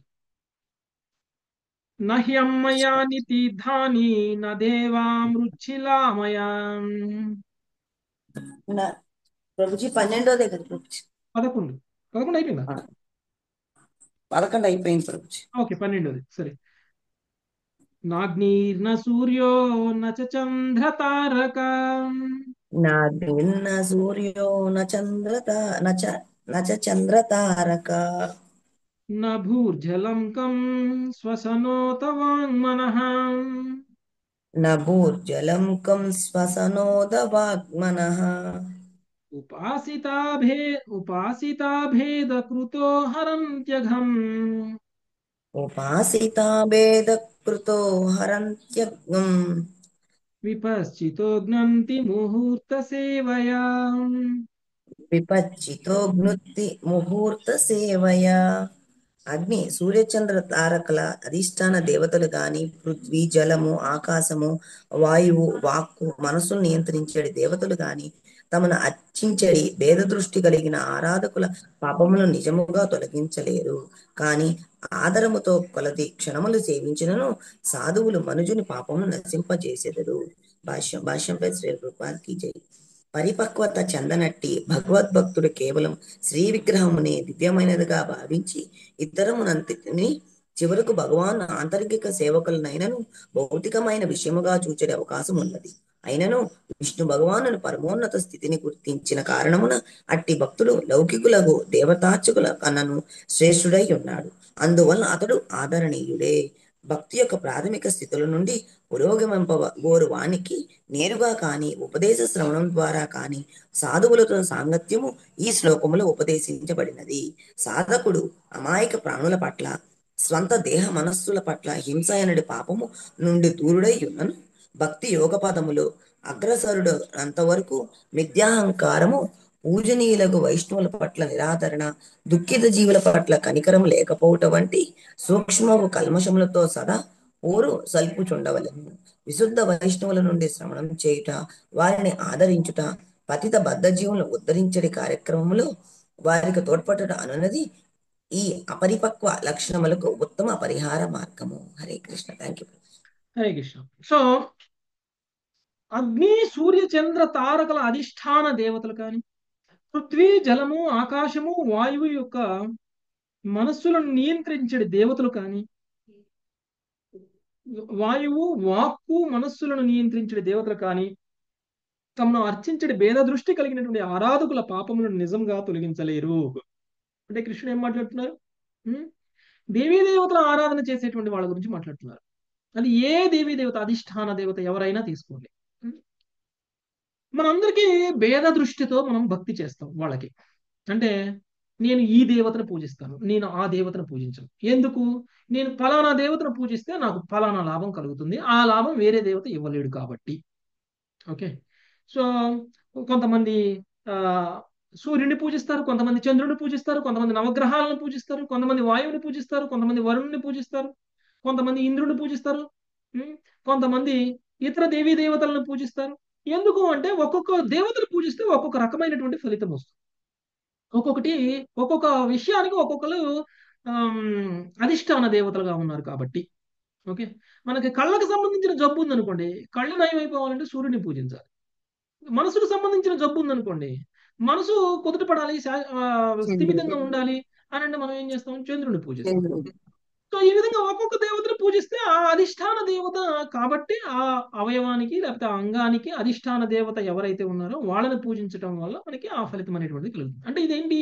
నహ్యమ్మయాని తీర్థాని నదేవామృచ్చిలామయా. ప్రభుజీ 12వ కదా ప్రభుజీ? 11 అయిపోయిందా? 11 అయిపోయింది ప్రభుజీ. ఓకే, 12వ సరే. నాగ్నిర్న సూర్యో నచ చంద్ర తారక నాగ్నిర్న సూర్యో న చ చంద్రతారక న భూర్జలం కం శ్వసనోత వాంగ్మనః న భూర్జలం కం శ్వసనోదవాగ్మనః ఉపాసితా భేద కృతో హరంత్యఘం ఉపాసితా భేదకృతో హరంత్యగ్నం విపశ్చితో జ్ఞంతి ముహూర్త సేవయా విపచ్చితో ఘ్నుత్తి ముహూర్త సేవయా. అగ్ని సూర్యచంద్ర తారకల అధిష్టాన దేవతలు గాని, పృథ్వీ జలము ఆకాశము వాయువు వాక్కు మనసును నియంత్రించేది దేవతలు గాని తమను అర్చించడి భేద దృష్టి కలిగిన ఆరాధకుల పాపములను నిజముగా తొలగించలేరు. కాని ఆదరముతో కొలది క్షణములు సేవించినను సాధువులు మనుజుని పాపమును నశింపజేసెదరు. భాష్యంపై శ్రీ రూపానికి జై. పరిపక్వత చెందనట్టి భగవద్భక్తుడు కేవలం శ్రీ విగ్రహమునే దివ్యమైనదిగా భావించి ఇతరమునంతటిని చివరకు భగవాన్ ఆంతరిక సేవకులనైనను భౌతికమైన విషయముగా చూచే అవకాశం ఉన్నది. అయినను విష్ణు భగవానుని పరమోన్నత స్థితిని గుర్తించిన కారణమున అట్టి భక్తుడు లౌకికులకు దేవతార్చకుల కన్నను శ్రేష్ఠుడై ఉన్నాడు. అందువల్ల అతడు ఆదరణీయుడే. భక్తి యొక్క ప్రాథమిక స్థితుల నుండి పురోగమింపగోరు వానికి నేరుగా కాని ఉపదేశ శ్రవణం ద్వారా కాని సాధువులతో సాంగత్యము ఈ శ్లోకములో ఉపదేశించబడినది. సాధకుడు అమాయక ప్రాణుల పట్ల స్వంత దేహ మనస్సుల పట్ల హింస అనడి పాపము నుండి దూరుడై ఉన్నను భక్తి యోగ పదములో అగ్రసరుడు అంతవరకు మిథ్యాహంకారము పూజనీయులకు వైష్ణవుల పట్ల నిరాదరణ దుఃఖిత జీవుల పట్ల కనికరం లేకపోవటం వంటి సూక్ష్మపు కల్మషములతో సదా ఊరు సల్పుచుండవలను. విశుద్ధ వైష్ణవుల నుండి శ్రవణం చేయుట వారిని ఆదరించుట పతిత బద్ధ జీవులను ఉద్ధరించడి కార్యక్రమంలో వారికి తోడ్పడట అనున్నది ఈ అపరిపక్వ లక్షణములకు ఉత్తమ పరిహార మార్గము. Hare Krishna. Thank you. Hare Krishna. So అగ్ని సూర్య చంద్ర తారకల అధిష్టాన దేవతలు కానీ పృథ్వీ జలము ఆకాశము వాయువు యొక్క మనస్సులను నియంత్రించే దేవతలు కానీ వాయువు వాక్కు మనస్సులను నియంత్రించే దేవతలు కానీ తమను అర్చించడి భేద దృష్టి కలిగినటువంటి ఆరాధకుల పాపములను నిజంగా తొలగించలేరు. అంటే కృష్ణుడు ఏం మాట్లాడుతున్నారు? దేవీ దేవతల ఆరాధన చేసేటువంటి వాళ్ళ గురించి మాట్లాడుతున్నారు. అది ఏ దేవీ దేవత అధిష్టాన దేవత ఎవరైనా తీసుకోండి. మనందరికీ భేద దృష్టితో మనం భక్తి చేస్తాం వాళ్ళకి. అంటే నేను ఈ దేవతను పూజిస్తాను, నేను ఆ దేవతను పూజించను. ఎందుకు? నేను ఫలానా దేవతను పూజిస్తే నాకు ఫలానా లాభం కలుగుతుంది, ఆ లాభం వేరే దేవత ఇవ్వలేడు కాబట్టి. ఓకే. సో కొంతమంది సూర్యుని పూజిస్తారు, కొంతమంది చంద్రుని పూజిస్తారు, కొంతమంది నవగ్రహాలను పూజిస్తారు, కొంతమంది వాయువుని పూజిస్తారు, కొంతమంది వరుణుని పూజిస్తారు, కొంతమంది ఇంద్రుని పూజిస్తారు, కొంతమంది ఇతర దేవీ దేవతలను పూజిస్తారు. ఎందుకు అంటే ఒక్కొక్క దేవతను పూజిస్తే ఒక్కొక్క రకమైనటువంటి ఫలితం వస్తుంది. ఒక్కొక్క విషయానికి ఒక్కొక్కరు అధిష్టాన దేవతలుగా ఉన్నారు కాబట్టి. ఓకే. మనకి కళ్ళకు సంబంధించిన జబ్బు ఉందనుకోండి, కళ్ళు నయమైపోవాలంటే సూర్యుని పూజించాలి. మనసుకు సంబంధించిన జబ్బు ఉందనుకోండి, మనసు కుదుట పడాలి, స్థిమితంగా ఉండాలి అని అంటే మనం ఏం చేస్తాం? చంద్రుని పూజిస్తాం. సో ఈ విధంగా ఒక్కొక్క దేవతను పూజిస్తే ఆ అధిష్టాన దేవత కాబట్టి ఆ అవయవానికి లేకపోతే ఆ అంగానికి అధిష్టాన దేవత ఎవరైతే ఉన్నారో వాళ్ళని పూజించడం వల్ల మనకి ఆ ఫలితం అనేటువంటిది కలుగుతుంది. అంటే ఇదేంటి?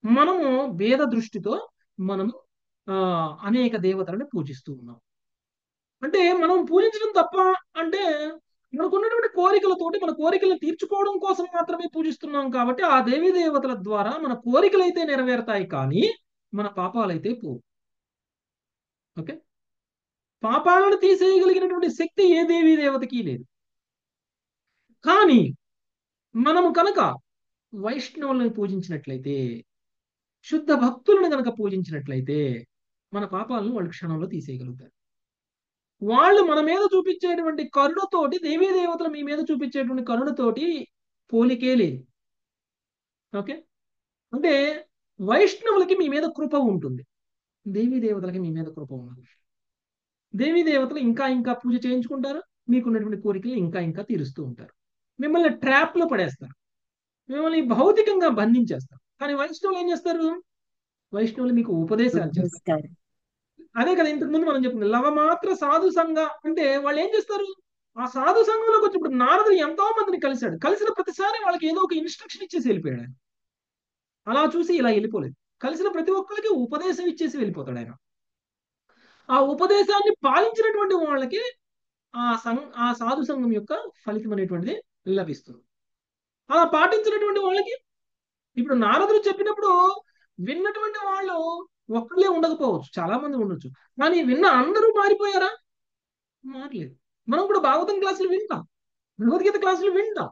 మనము భేద దృష్టితో మనము అనేక దేవతలను పూజిస్తూ ఉన్నాం. అంటే మనం పూజించడం తప్ప అంటే మనకున్నటువంటి కోరికలతోటి మన కోరికలను తీర్చుకోవడం కోసం మాత్రమే పూజిస్తున్నాం కాబట్టి ఆ దేవీ దేవతల ద్వారా మన కోరికలు అయితే నెరవేరుతాయి కానీ మన పాపాలైతే పోవు. ఓకే. పాపాలను తీసేయగలిగినటువంటి శక్తి ఏ దేవీ దేవతకి లేదు. కానీ మనము కనుక వైష్ణవులను పూజించినట్లయితే, శుద్ధ భక్తులను కనుక పూజించినట్లయితే మన పాపాలను వాళ్ళు క్షణంలో తీసేయగలుగుతారు. వాళ్ళు మన మీద చూపించేటువంటి కరుణతోటి దేవీ దేవతలు మీ మీద చూపించేటువంటి కరుణతోటి పోలికే లేదు. ఓకే. అంటే వైష్ణవులకి మీ మీద కృప ఉంటుంది, దేవీ దేవతలకి మీ మీద కృప ఉండదు. దేవీ దేవతలు ఇంకా ఇంకా పూజ చేయించుకుంటారు, మీకున్నటువంటి కోరికలు ఇంకా ఇంకా తీరుస్తూ ఉంటారు, మిమ్మల్ని ట్రాప్ లో పడేస్తారు, మిమ్మల్ని భౌతికంగా బంధించేస్తారు. కానీ వైష్ణవులు ఏం చేస్తారు? వైష్ణవులు మీకు ఉపదేశాలు చేస్తారు. అదే కదా ఇంతకు ముందు మనం చెప్పింది లవమాత్ర సాధు సంఘ అంటే వాళ్ళు ఏం చేస్తారు, ఆ సాధు సంఘంలోకి వచ్చినప్పుడు నారదుడు ఎంతో మందిని కలిశాడు, కలిసిన ప్రతిసారి వాళ్ళకి ఏదో ఒక ఇన్స్ట్రక్షన్ ఇచ్చేసి వెళ్ళిపోయాడు ఆయన. అలా చూసి ఇలా వెళ్ళిపోలేదు, కలిసిన ప్రతి ఒక్కరికి ఉపదేశం ఇచ్చేసి వెళ్ళిపోతాడు ఆయన. ఆ ఉపదేశాన్ని పాలించినటువంటి వాళ్ళకి ఆ సాధు సంఘం యొక్క ఫలితం అనేటువంటిది లభిస్తుంది. అలా పాటించినటువంటి వాళ్ళకి ఇప్పుడు నారదుడు చెప్పినప్పుడు విన్నటువంటి వాళ్ళు ఒక్కళ్ళే ఉండకపోవచ్చు, చాలా మంది ఉండొచ్చు, కానీ విన్న అందరూ మారిపోయారా? మారలేదు. మనం కూడా భాగవతం క్లాసులు వింటాం, భగవద్గీత క్లాసులు వింటాం,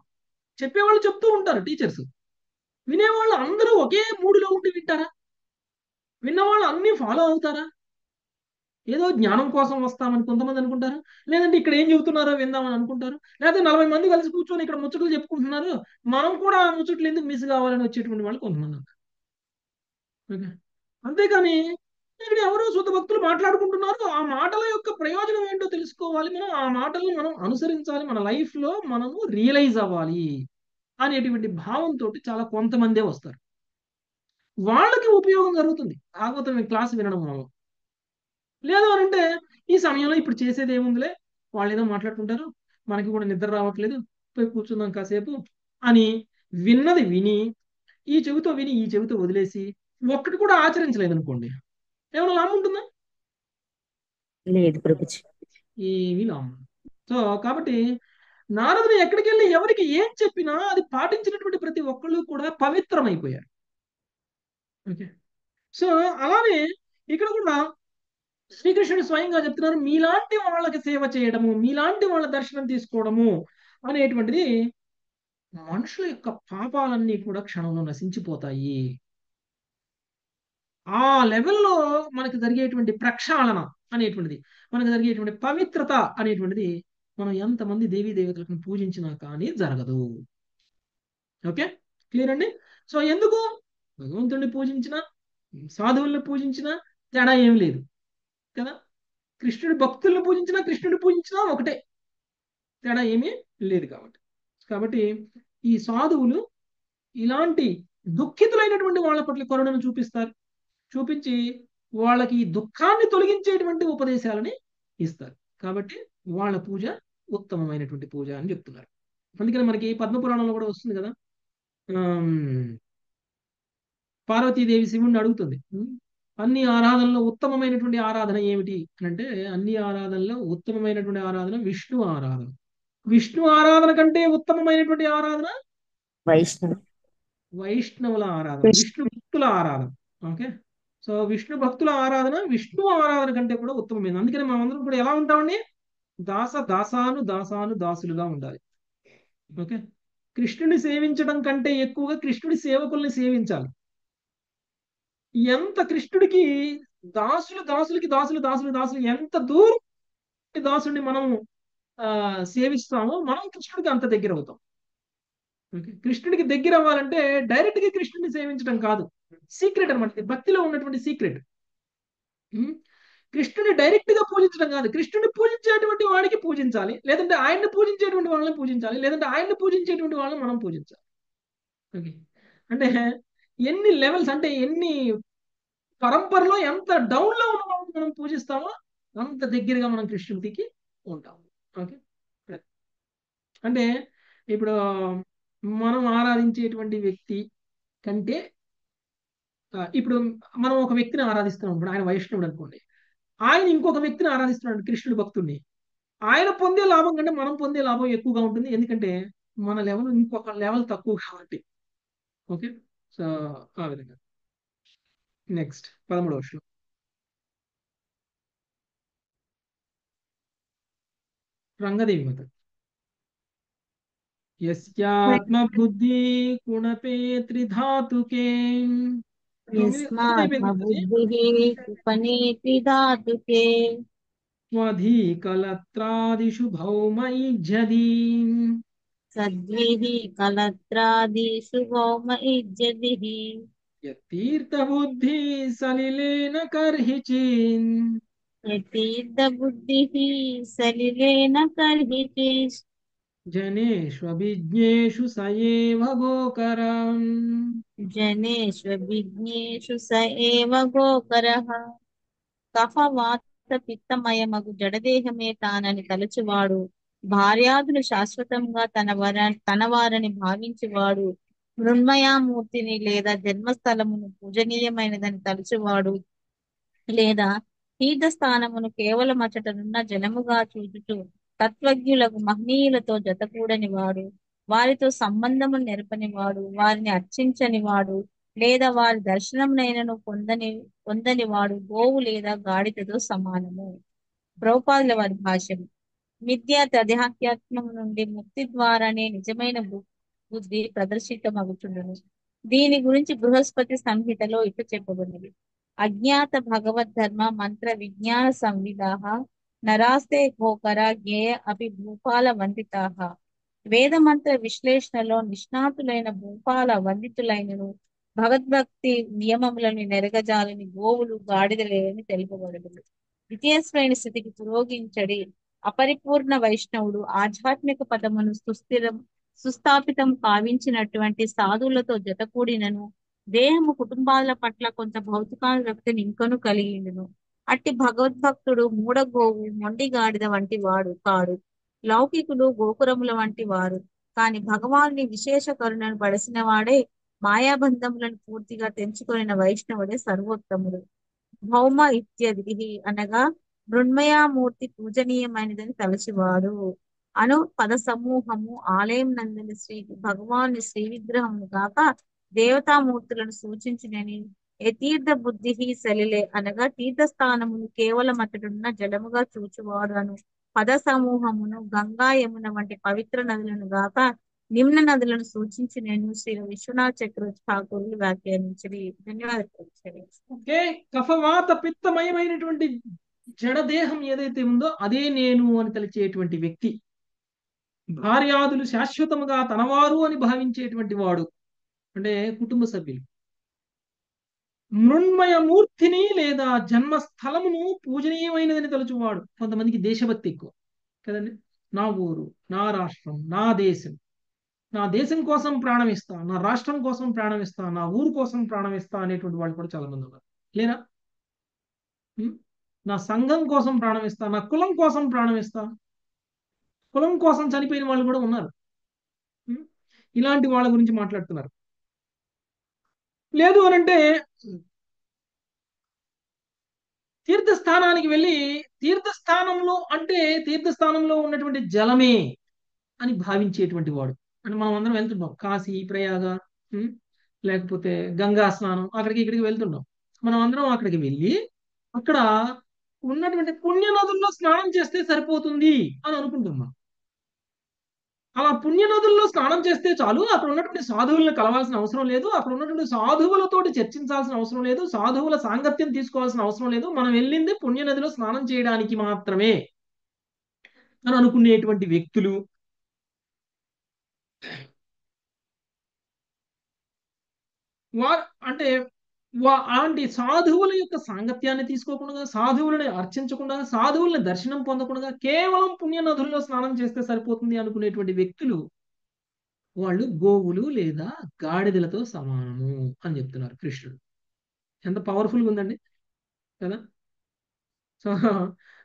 చెప్పేవాళ్ళు చెప్తూ ఉంటారు టీచర్స్, వినేవాళ్ళు అందరూ ఒకే మూడులో ఉండి వింటారా? విన్నవాళ్ళు అన్ని ఫాలో అవుతారా? ఏదో జ్ఞానం కోసం వస్తామని కొంతమంది అనుకుంటారు, లేదంటే ఇక్కడ ఏం చెబుతున్నారో విందామని అనుకుంటారు, లేకపోతే 40 మంది కలిసి కూర్చొని ఇక్కడ ముచ్చట్లు చెప్పుకుంటున్నారు, మనం కూడా ఆ ముచ్చట్లు ఎందుకు మిస్ కావాలని వచ్చేటువంటి వాళ్ళు కొంతమంది ఉంటారు. ఓకే, అంతేకాని ఇక్కడ ఎవరో శుద్ధ భక్తులు మాట్లాడుకుంటున్నారు, ఆ మాటల యొక్క ప్రయోజనం ఏంటో తెలుసుకోవాలి, మనం ఆ మాటలను మనం అనుసరించాలి, మన లైఫ్ లో మనము రియలైజ్ అవ్వాలి అనేటువంటి భావంతో చాలా కొంతమందే వస్తారు. వాళ్ళకి ఉపయోగం జరుగుతుంది భాగవతం క్లాస్ వినడం వల్ల. లేదు అని అంటే ఈ సమయంలో ఇప్పుడు చేసేది ఏముందిలే, వాళ్ళు ఏదో మాట్లాడుకుంటారు, మనకి కూడా నిద్ర రావట్లేదు, పోయి కూర్చుందాం కాసేపు అని విన్నది విని ఈ చెవితో విని ఈ చెవితో వదిలేసి ఒక్కటి కూడా ఆచరించలేదు అనుకోండి, ఏమైనా లాభం ఉంటుందా? లేదు ప్రభుజీ. ఏమీ లాభం. సో కాబట్టి నారదుడు ఎక్కడికి వెళ్ళి ఎవరికి ఏం చెప్పినా అది పాటించినటువంటి ప్రతి ఒక్కళ్ళు కూడా పవిత్రమైపోయారు. ఓకే, సో అలానే ఇక్కడ కూడా శ్రీకృష్ణుడు స్వయంగా చెప్తున్నారు, మీలాంటి వాళ్ళకి సేవ చేయడము, మీలాంటి వాళ్ళ దర్శనం తీసుకోవడము అనేటువంటిది మనుషుల యొక్క పాపాలన్నీ కూడా క్షణంలో నశించిపోతాయి. ఆ లెవెల్లో మనకు జరిగేటువంటి ప్రక్షాళన అనేటువంటిది, మనకు జరిగేటువంటి పవిత్రత అనేటువంటిది మనం ఎంతమంది దేవీ దేవతలను పూజించినా కానీ జరగదు. ఓకే, క్లియర్ అండి? సో ఎందుకు భగవంతుడిని పూజించినా సాధువుల్ని పూజించినా తేడా ఏం లేదు కదా, కృష్ణుడి భక్తుల్ని పూజించినా ఒకటే, తేడా ఏమీ లేదు. కాబట్టి ఈ సాధువులు ఇలాంటి దుఃఖితులైనటువంటి వాళ్ళ పట్ల కరుణను చూపించి వాళ్ళకి ఈ దుఃఖాన్ని తొలగించేటువంటి ఉపదేశాలని ఇస్తారు. కాబట్టి వాళ్ళ పూజ ఉత్తమమైనటువంటి పూజ అని చెప్తున్నారు. అందుకని మనకి పద్మపురాణంలో కూడా వస్తుంది కదా, పార్వతీదేవి శివుణ్ణి అడుగుతుంది, అన్ని ఆరాధనలో ఉత్తమమైనటువంటి ఆరాధన ఏమిటి అంటే, అన్ని ఆరాధనలో ఉత్తమమైనటువంటి ఆరాధన విష్ణు ఆరాధన. విష్ణు ఆరాధన కంటే ఉత్తమమైనటువంటి ఆరాధన వైష్ణవుల ఆరాధన, విష్ణు భక్తుల ఆరాధన. ఓకే, సో విష్ణు భక్తుల ఆరాధన విష్ణు ఆరాధన కంటే కూడా ఉత్తమమైనది. అందుకని మనమందరం కూడా ఎలా ఉంటామండి, దాసులుగా ఉండాలి. ఓకే, కృష్ణుని సేవించడం కంటే ఎక్కువగా కృష్ణుడి సేవకుల్ని సేవించాలి. ఎంత కృష్ణుడికి దాసులు ఎంత దూరం దాసుడిని మనం సేవిస్తామో మనం కృష్ణుడికి అంత దగ్గర అవుతాం. ఓకే, కృష్ణుడికి దగ్గర అవ్వాలంటే డైరెక్ట్ గా కృష్ణుడిని సేవించడం కాదు, సీక్రెట్ అనమాట, భక్తిలో ఉన్నటువంటి సీక్రెట్. కృష్ణుడిని డైరెక్ట్ గా పూజించడం కాదు, కృష్ణుడిని పూజించేటువంటి వాడికి పూజించాలి, లేదంటే ఆయన్ని పూజించేటువంటి వాళ్ళని పూజించాలి, లేదంటే ఆయన్ని పూజించేటువంటి వాళ్ళని మనం పూజించాలి. ఓకే, అంటే ఎన్ని లెవెల్స్, అంటే ఎన్ని పరంపరలో ఎంత డౌన్ లో ఉన్న వాళ్ళని మనం పూజిస్తామో అంత దగ్గరగా మనం కృష్ణుడికి ఉంటాము. ఓకే, అంటే ఇప్పుడు మనం ఆరాధించేటువంటి వ్యక్తి కంటే ఇప్పుడు మనం ఒక వ్యక్తిని ఆరాధిస్తున్నాం, ఇప్పుడు ఆయన వైష్ణవుడు అనుకోండి, ఆయన ఇంకొక వ్యక్తిని ఆరాధిస్తున్నాడు కృష్ణుడి భక్తుడిని, ఆయన పొందే లాభం కంటే మనం పొందే లాభం ఎక్కువగా ఉంటుంది, ఎందుకంటే మన లెవెల్ ఇంకొక లెవెల్ తక్కువ కాబట్టి. ఓకే, సో ఆ విధంగా. నెక్స్ట్ 13వ శ్లోకం. రంగదేవి మాత. యస్యాత్మ బుద్ధి కుణపే త్రిధాతుకే స్వధీ కలత్రాదిషు భౌమైజ్యదీ యతీర్థబుద్ధి సలిలేన కర్హిచిన్ జనేష్వభిజ్ఞేషు సయేవ గోకరం. కఫ వాత పిత్తమయమగు జడదేహమే తానని తలచువాడు, భార్యాదులు శాశ్వతంగా తన వారని భావించువాడు, మృన్మయామూర్తిని లేదా జన్మస్థలమును పూజనీయమైనదని తలచువాడు, లేదా తీర్థస్థానమును కేవలం అచటనున్న జలముగా చూచుచు తత్వజ్ఞులకు మహనీయులతో జతకూడని వాడు, వారితో సంబంధము నెరపని వాడు, వారిని అర్చించని వాడు, లేదా వారి దర్శనమునైనను పొందని వాడు గోవు లేదా గాడిదతో సమానము. ప్రభుపాదుల వారి భాష్యం. విద్యార్థి అధ్యాత్మం నుండి ముక్తి ద్వారానే నిజమైన బుద్ధి ప్రదర్శితమగుచుండును. దీని గురించి బృహస్పతి సంహితలో ఇట్లు చెప్పబడినది. అజ్ఞాత భగవద్ధర్మ మంత్ర విజ్ఞాన సంవిదాః నరాస్తే ఘోకర జ్ఞేయ అపి భూపాల వందితాః. వేద మంత్ర విశ్లేషణలో నిష్ణాతులైన భూపాల వందితులైనను భగవద్భక్తి నియమములను నెరగజాలని గోవులు గాడిదలేని తెలుపబడదు. ద్వితీయ శ్రేణి స్థితికి పురోగించడి అపరిపూర్ణ వైష్ణవుడు ఆధ్యాత్మిక పదమును సుస్థాపితం కావించినటువంటి సాధువులతో జతకూడినను దేహము కుటుంబాల పట్ల కొంత భౌతికానురక్తిని ఇంకను కలిగిండును. అట్టి భగవద్భక్తుడు మూడగోవు మొండి గాడిద వంటి వాడు కాడు. లౌకికులు గోపురముల వంటి వారు కాని భగవానుని విశేష కరుణను పడసిన వాడే, మాయాబంధములను పూర్తిగా తెంచుకొనిన వైష్ణవుడే సర్వోత్తముడు. భౌమ ఇత్యది అనగా మృన్మయామూర్తి పూజనీయమైనదని తలచివాడు అను పద సమూహము ఆలయం నందని భగవాను శ్రీ విగ్రహమును కాక దేవతామూర్తులను సూచించినని. ఏ తీర్థ బుద్ధి సలిలే అనగా తీర్థస్థానమును కేవలం అతడున్న జలముగా చూచువాడు అను పద సమూహమును గంగా యమున వంటి పవిత్ర నదులను గాక నిమ్న నదులను సూచించి నేను శ్రీ విశ్వనాథ్ చక్రవర్తి ఠాకూర్లు వ్యాఖ్యానించి. ధన్యవాదాలు. ఓకే, కఫవాత పిత్తమయమైనటువంటి జడదేహం ఏదైతే ఉందో అదే నేను అని తలిచేటువంటి వ్యక్తి, భార్యాదులు శాశ్వతముగా తనవారు అని భావించేటువంటి వాడు అంటే కుటుంబ సభ్యులు, మృన్మయ మూర్తిని లేదా జన్మస్థలమును పూజనీయమైనదని తలుచువాడు. కొంతమందికి దేశభక్తి ఎక్కువ కదండి. నా ఊరు, నా రాష్ట్రం, నా దేశం, నా దేశం కోసం ప్రాణం ఇస్తా, నా రాష్ట్రం కోసం ప్రాణం ఇస్తా, నా ఊరు కోసం ప్రాణం ఇస్తా అనేటువంటి వాళ్ళు కూడా చాలా మంది ఉన్నారు లేరా? నా సంఘం కోసం ప్రాణం ఇస్తా, నా కులం కోసం ప్రాణం ఇస్తా, కులం కోసం చనిపోయిన వాళ్ళు కూడా ఉన్నారు. ఇలాంటి వాళ్ళ గురించి మాట్లాడుతున్నారు. లేదు అనంటే తీర్థస్థానానికి వెళ్ళి తీర్థస్థానంలో ఉన్నటువంటి జలమే అని భావించేటువంటి వాడు. అంటే మనం అందరం వెళ్తున్నాం కాశీ, ప్రయాగ, లేకపోతే గంగా స్నానం, అక్కడికి ఇక్కడికి వెళ్తున్నాం. మనం అందరం అక్కడికి వెళ్ళి అక్కడ ఉన్నటువంటి పుణ్య నదుల్లో స్నానం చేస్తే సరిపోతుంది అని అనుకుంటున్నాం. అలా పుణ్య నదుల్లో స్నానం చేస్తే చాలు, అక్కడ ఉన్నటువంటి సాధువులను కలవాల్సిన అవసరం లేదు, అక్కడ ఉన్నటువంటి సాధువులతోటి చర్చించాల్సిన అవసరం లేదు, సాధువుల సాంగత్యం తీసుకోవాల్సిన అవసరం లేదు, మనం వెళ్ళింది పుణ్య నదిలో స్నానం చేయడానికి మాత్రమే అని అనుకునేటువంటి వ్యక్తులు అలాంటి సాధువుల యొక్క సాంగత్యాన్ని తీసుకోకుండా, సాధువులని అర్చించకుండా, సాధువులని దర్శనం పొందకుండా కేవలం పుణ్య నదుల్లో స్నానం చేస్తే సరిపోతుంది అనుకునేటువంటి వ్యక్తులు వాళ్ళు గోవులు లేదా గాడిదలతో సమానము అని చెప్తున్నారు కృష్ణుడు. ఎంత పవర్ఫుల్గా ఉందండి కదా. సో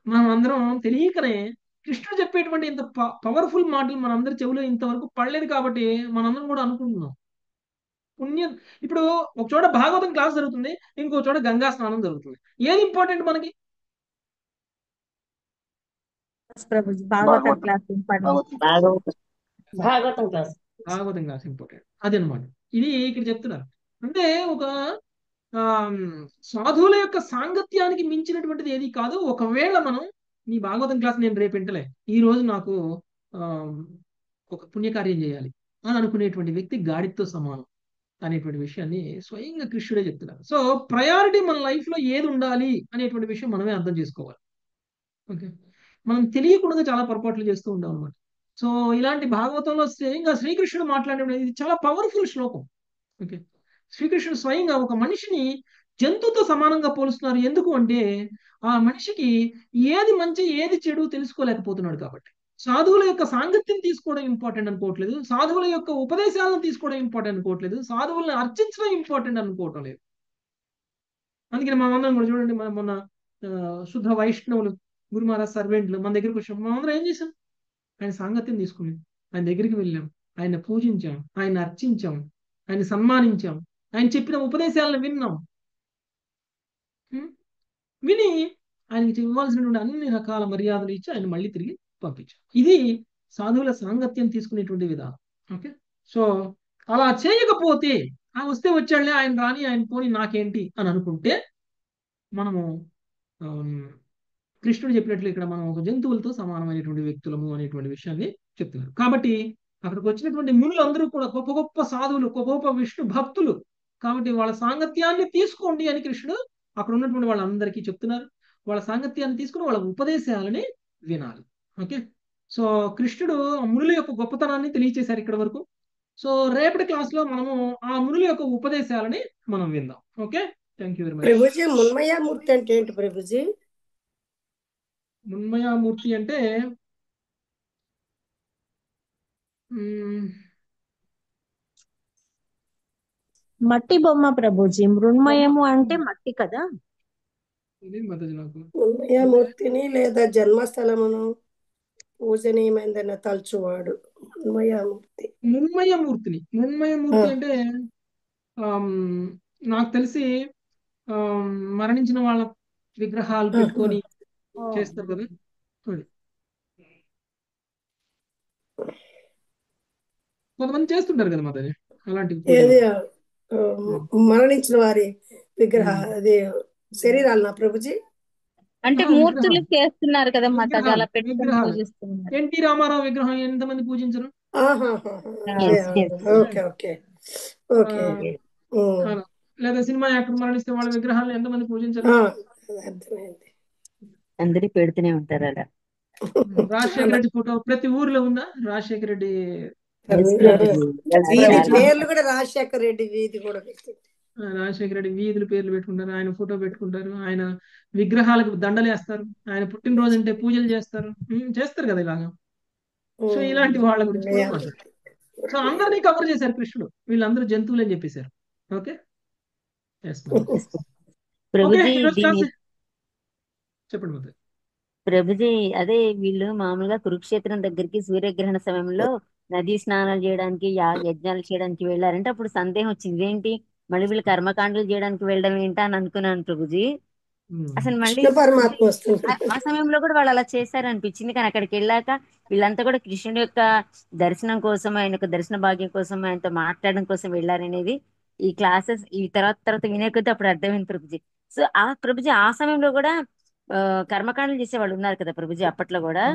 మనం అందరం తెలియకనే కృష్ణుడు చెప్పేటువంటి ఇంత పవర్ఫుల్ మాటలు మనందరి చెవిలో ఇంతవరకు పడలేదు కాబట్టి మనందరం కూడా అనుకుంటున్నాం పుణ్యం. ఇప్పుడు ఒక చోట భాగవతం క్లాస్ జరుగుతుంది, ఇంకో చోట గంగా స్నానం జరుగుతుంది. ఏది ఇంపార్టెంట్ మనకి? Bhagavatam class important. అదనమాట. ఇది ఇక్కడ చెప్తున్నారు. అంటే ఒక సాధువుల యొక్క సాంగత్యానికి మించినటువంటిది ఏది కాదు. ఒకవేళ మనం నీ భాగవతం క్లాస్ నేను రేపు వింటలే, ఈ రోజు నాకు ఒక పుణ్యకార్యం చేయాలి అని అనుకునేటువంటి వ్యక్తి గాడితో సమానం అనేటువంటి విషయాన్ని స్వయంగా కృష్ణుడే చెప్తున్నారు. సో ప్రయారిటీ మన లైఫ్ లో ఏది ఉండాలి అనేటువంటి విషయం మనమే అర్థం చేసుకోవాలి. ఓకే, మనం తెలియకుండా చాలా పొరపాట్లు చేస్తూ ఉంటాం అనమాట. సో ఇలాంటి భాగవతంలో స్వయంగా శ్రీకృష్ణుడు మాట్లాడే ఇది చాలా పవర్ఫుల్ శ్లోకం. ఓకే, శ్రీకృష్ణుడు స్వయంగా ఒక మనిషిని జంతువుతో సమానంగా పోలుస్తున్నారు. ఎందుకు అంటే ఆ మనిషికి ఏది మంచి ఏది చెడు తెలుసుకోలేకపోతున్నాడు కాబట్టి. సాధువుల యొక్క సాంగత్యం తీసుకోవడం ఇంపార్టెంట్ అనుకోవట్లేదు, సాధువుల యొక్క ఉపదేశాలను తీసుకోవడం ఇంపార్టెంట్ అనుకోవట్లేదు, సాధువులను అర్చించడం ఇంపార్టెంట్ అనుకోవటం లేదు. అందుకని మనం అందరం కూడా చూడండి, మనం మొన్న శుద్ధ వైష్ణవులు గురు మహారాజ్ సర్వెంట్లు మన దగ్గరికి వచ్చాం. మనం అందరం ఏం చేసాం? ఆయన సాంగత్యం తీసుకున్నాం, ఆయన దగ్గరికి వెళ్ళాం, ఆయన పూజించాం, ఆయన అర్చించాం, ఆయన సన్మానించాం, ఆయన చెప్పిన ఉపదేశాలను విన్నాం. విని ఆయనకి ఇవ్వాల్సినటువంటి అన్ని రకాల మర్యాదలు ఇచ్చి ఆయన మళ్ళీ తిరిగి పంపించాం. ఇది సాధువుల సాంగత్యం తీసుకునేటువంటి విధానం. ఓకే, సో అలా చేయకపోతే ఆ వస్తే వచ్చాడులే, ఆయన రాని, ఆయన పోని, నాకేంటి అని అనుకుంటే మనము కృష్ణుడు చెప్పినట్లు ఇక్కడ మనం ఒక జంతువులతో సమానమైనటువంటి వ్యక్తులము అనేటువంటి విషయాన్ని చెప్తున్నారు. కాబట్టి అక్కడికి వచ్చినటువంటి మునులందరూ కూడా గొప్ప గొప్ప సాధువులు, గొప్ప గొప్ప విష్ణు భక్తులు. కాబట్టి వాళ్ళ సాంగత్యాన్ని తీసుకోండి అని కృష్ణుడు అక్కడ ఉన్నటువంటి వాళ్ళందరికీ చెప్తున్నారు. వాళ్ళ సాంగత్యాన్ని తీసుకుని వాళ్ళ ఉపదేశాలని వినాలి. ఓకే, సో కృష్ణుడు మునుల యొక్క గొప్పతనాన్ని తెలియచేశారు ఇక్కడ వరకు. సో రేపటి క్లాస్ లో మనము ఆ మునుల యొక్క ఉపదేశాలని మనం విందాం. Okay, thank you very much. Prabhuji, మున్మయామూర్తి అంటే ఏంటి ప్రభుజీ? మున్మయామూర్తి అంటే మట్టి బొమ్మ ప్రభుజీ. మృణ్మయము అంటే మట్టి కదా. మున్మయామూర్తిని లేదా జన్మస్థలమును పూజనీయమైందని తలుచువాడు మున్మయామూర్తి. మున్మయమూర్తి అంటే నాకు తెలిసి మరణించిన వాళ్ళ విగ్రహాలు పెట్టుకొని చేస్తారు కదా. కొంతమంది చేస్తుంటారు కదా మాతాజీ అలాంటి మరణించిన వారి విగ్రహ అది శరీరాలు ప్రభుజీ అంటే మూర్తులు చేస్తున్నారు కదా మాతాజీ, అలా పెట్టుకొని పూజిస్తున్నారు. ఎన్టీ రామారావు విగ్రహం ఎంతమంది పూజించరు? లేదా సినిమా యాక్టర్ మరణిస్తే వాళ్ళ విగ్రహాలను ఎంతమంది పూజించరు? అందరూ పెడుతూనే ఉంటారు అలా. రాజశేఖర రెడ్డి ఫోటో ప్రతి ఊర్లో ఉందా? రాజశేఖర రెడ్డి పేర్లు కూడా రాజశేఖర రెడ్డి వీధి కూడా రాజశేఖర రెడ్డి వీధులు పేర్లు పెట్టుకుంటారు, ఆయన ఫోటో పెట్టుకుంటారు, ఆయన విగ్రహాలకు దండలు వేస్తారు, ఆయన పుట్టినరోజు అంటే పూజలు చేస్తారు, చేస్తారు కదా ఇలాగా. సో ఇలాంటి వాళ్ళ గురించి కూడా మాట్లాడతారు. సో అందరినీ కవర్ చేశారు కృష్ణుడు, వీళ్ళందరూ జంతువులు అని చెప్పేశారు. ఓకే, చెప్పండి ప్రభుజీ. అదే వీళ్ళు మామూలుగా కురుక్షేత్రం దగ్గరికి సూర్యగ్రహణ సమయంలో నదీ స్నానాలు చేయడానికి, యజ్ఞాలు చేయడానికి వెళ్ళారంటే అప్పుడు సందేహం వచ్చింది, ఏంటి మళ్ళీ వీళ్ళు కర్మకాండలు చేయడానికి వెళ్ళడం ఏంటా అని అనుకున్నాను ప్రభుజీ. అసలు మళ్ళీ ఆ సమయంలో కూడా వాళ్ళు అలా చేశారు అనిపించింది. కానీ అక్కడికి వెళ్ళాక వీళ్ళంతా కూడా కృష్ణుడి యొక్క దర్శనం కోసం, ఆయన యొక్క దర్శన భాగ్యం కోసం, ఆయనతో మాట్లాడడం కోసం వెళ్ళారనేది ఈ క్లాసెస్ ఈ తర్వాత వినే కొద్దీ అప్పుడు అర్థమైంది ప్రభుజీ. సో ఆ ప్రభుజీ ఆ సమయంలో కూడా కర్మకాండలు చేసే వాళ్ళు ఉన్నారు కదా ప్రభుజీ, అప్పట్లో కూడా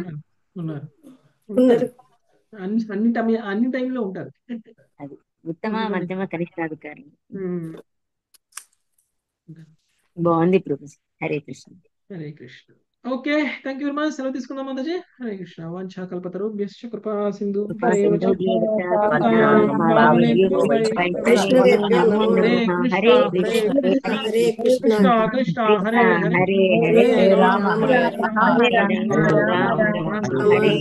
అన్ని టైంలో ఉంటారు. అది ఉత్తమ మధ్యమ కనిష్టాధికారి. బాగుంది Prabhuji. Hare Krishna. Hare Krishna. Okay, thank you very much. సెలవు తీసుకుందాం మాతాజీ. హరే కృష్ణ. వాంఛా కల్పతరుభ్యశ్చ కృపా సింధు హరే కృష్ణ కృష్ణ హరే హరే హరే రామ హరే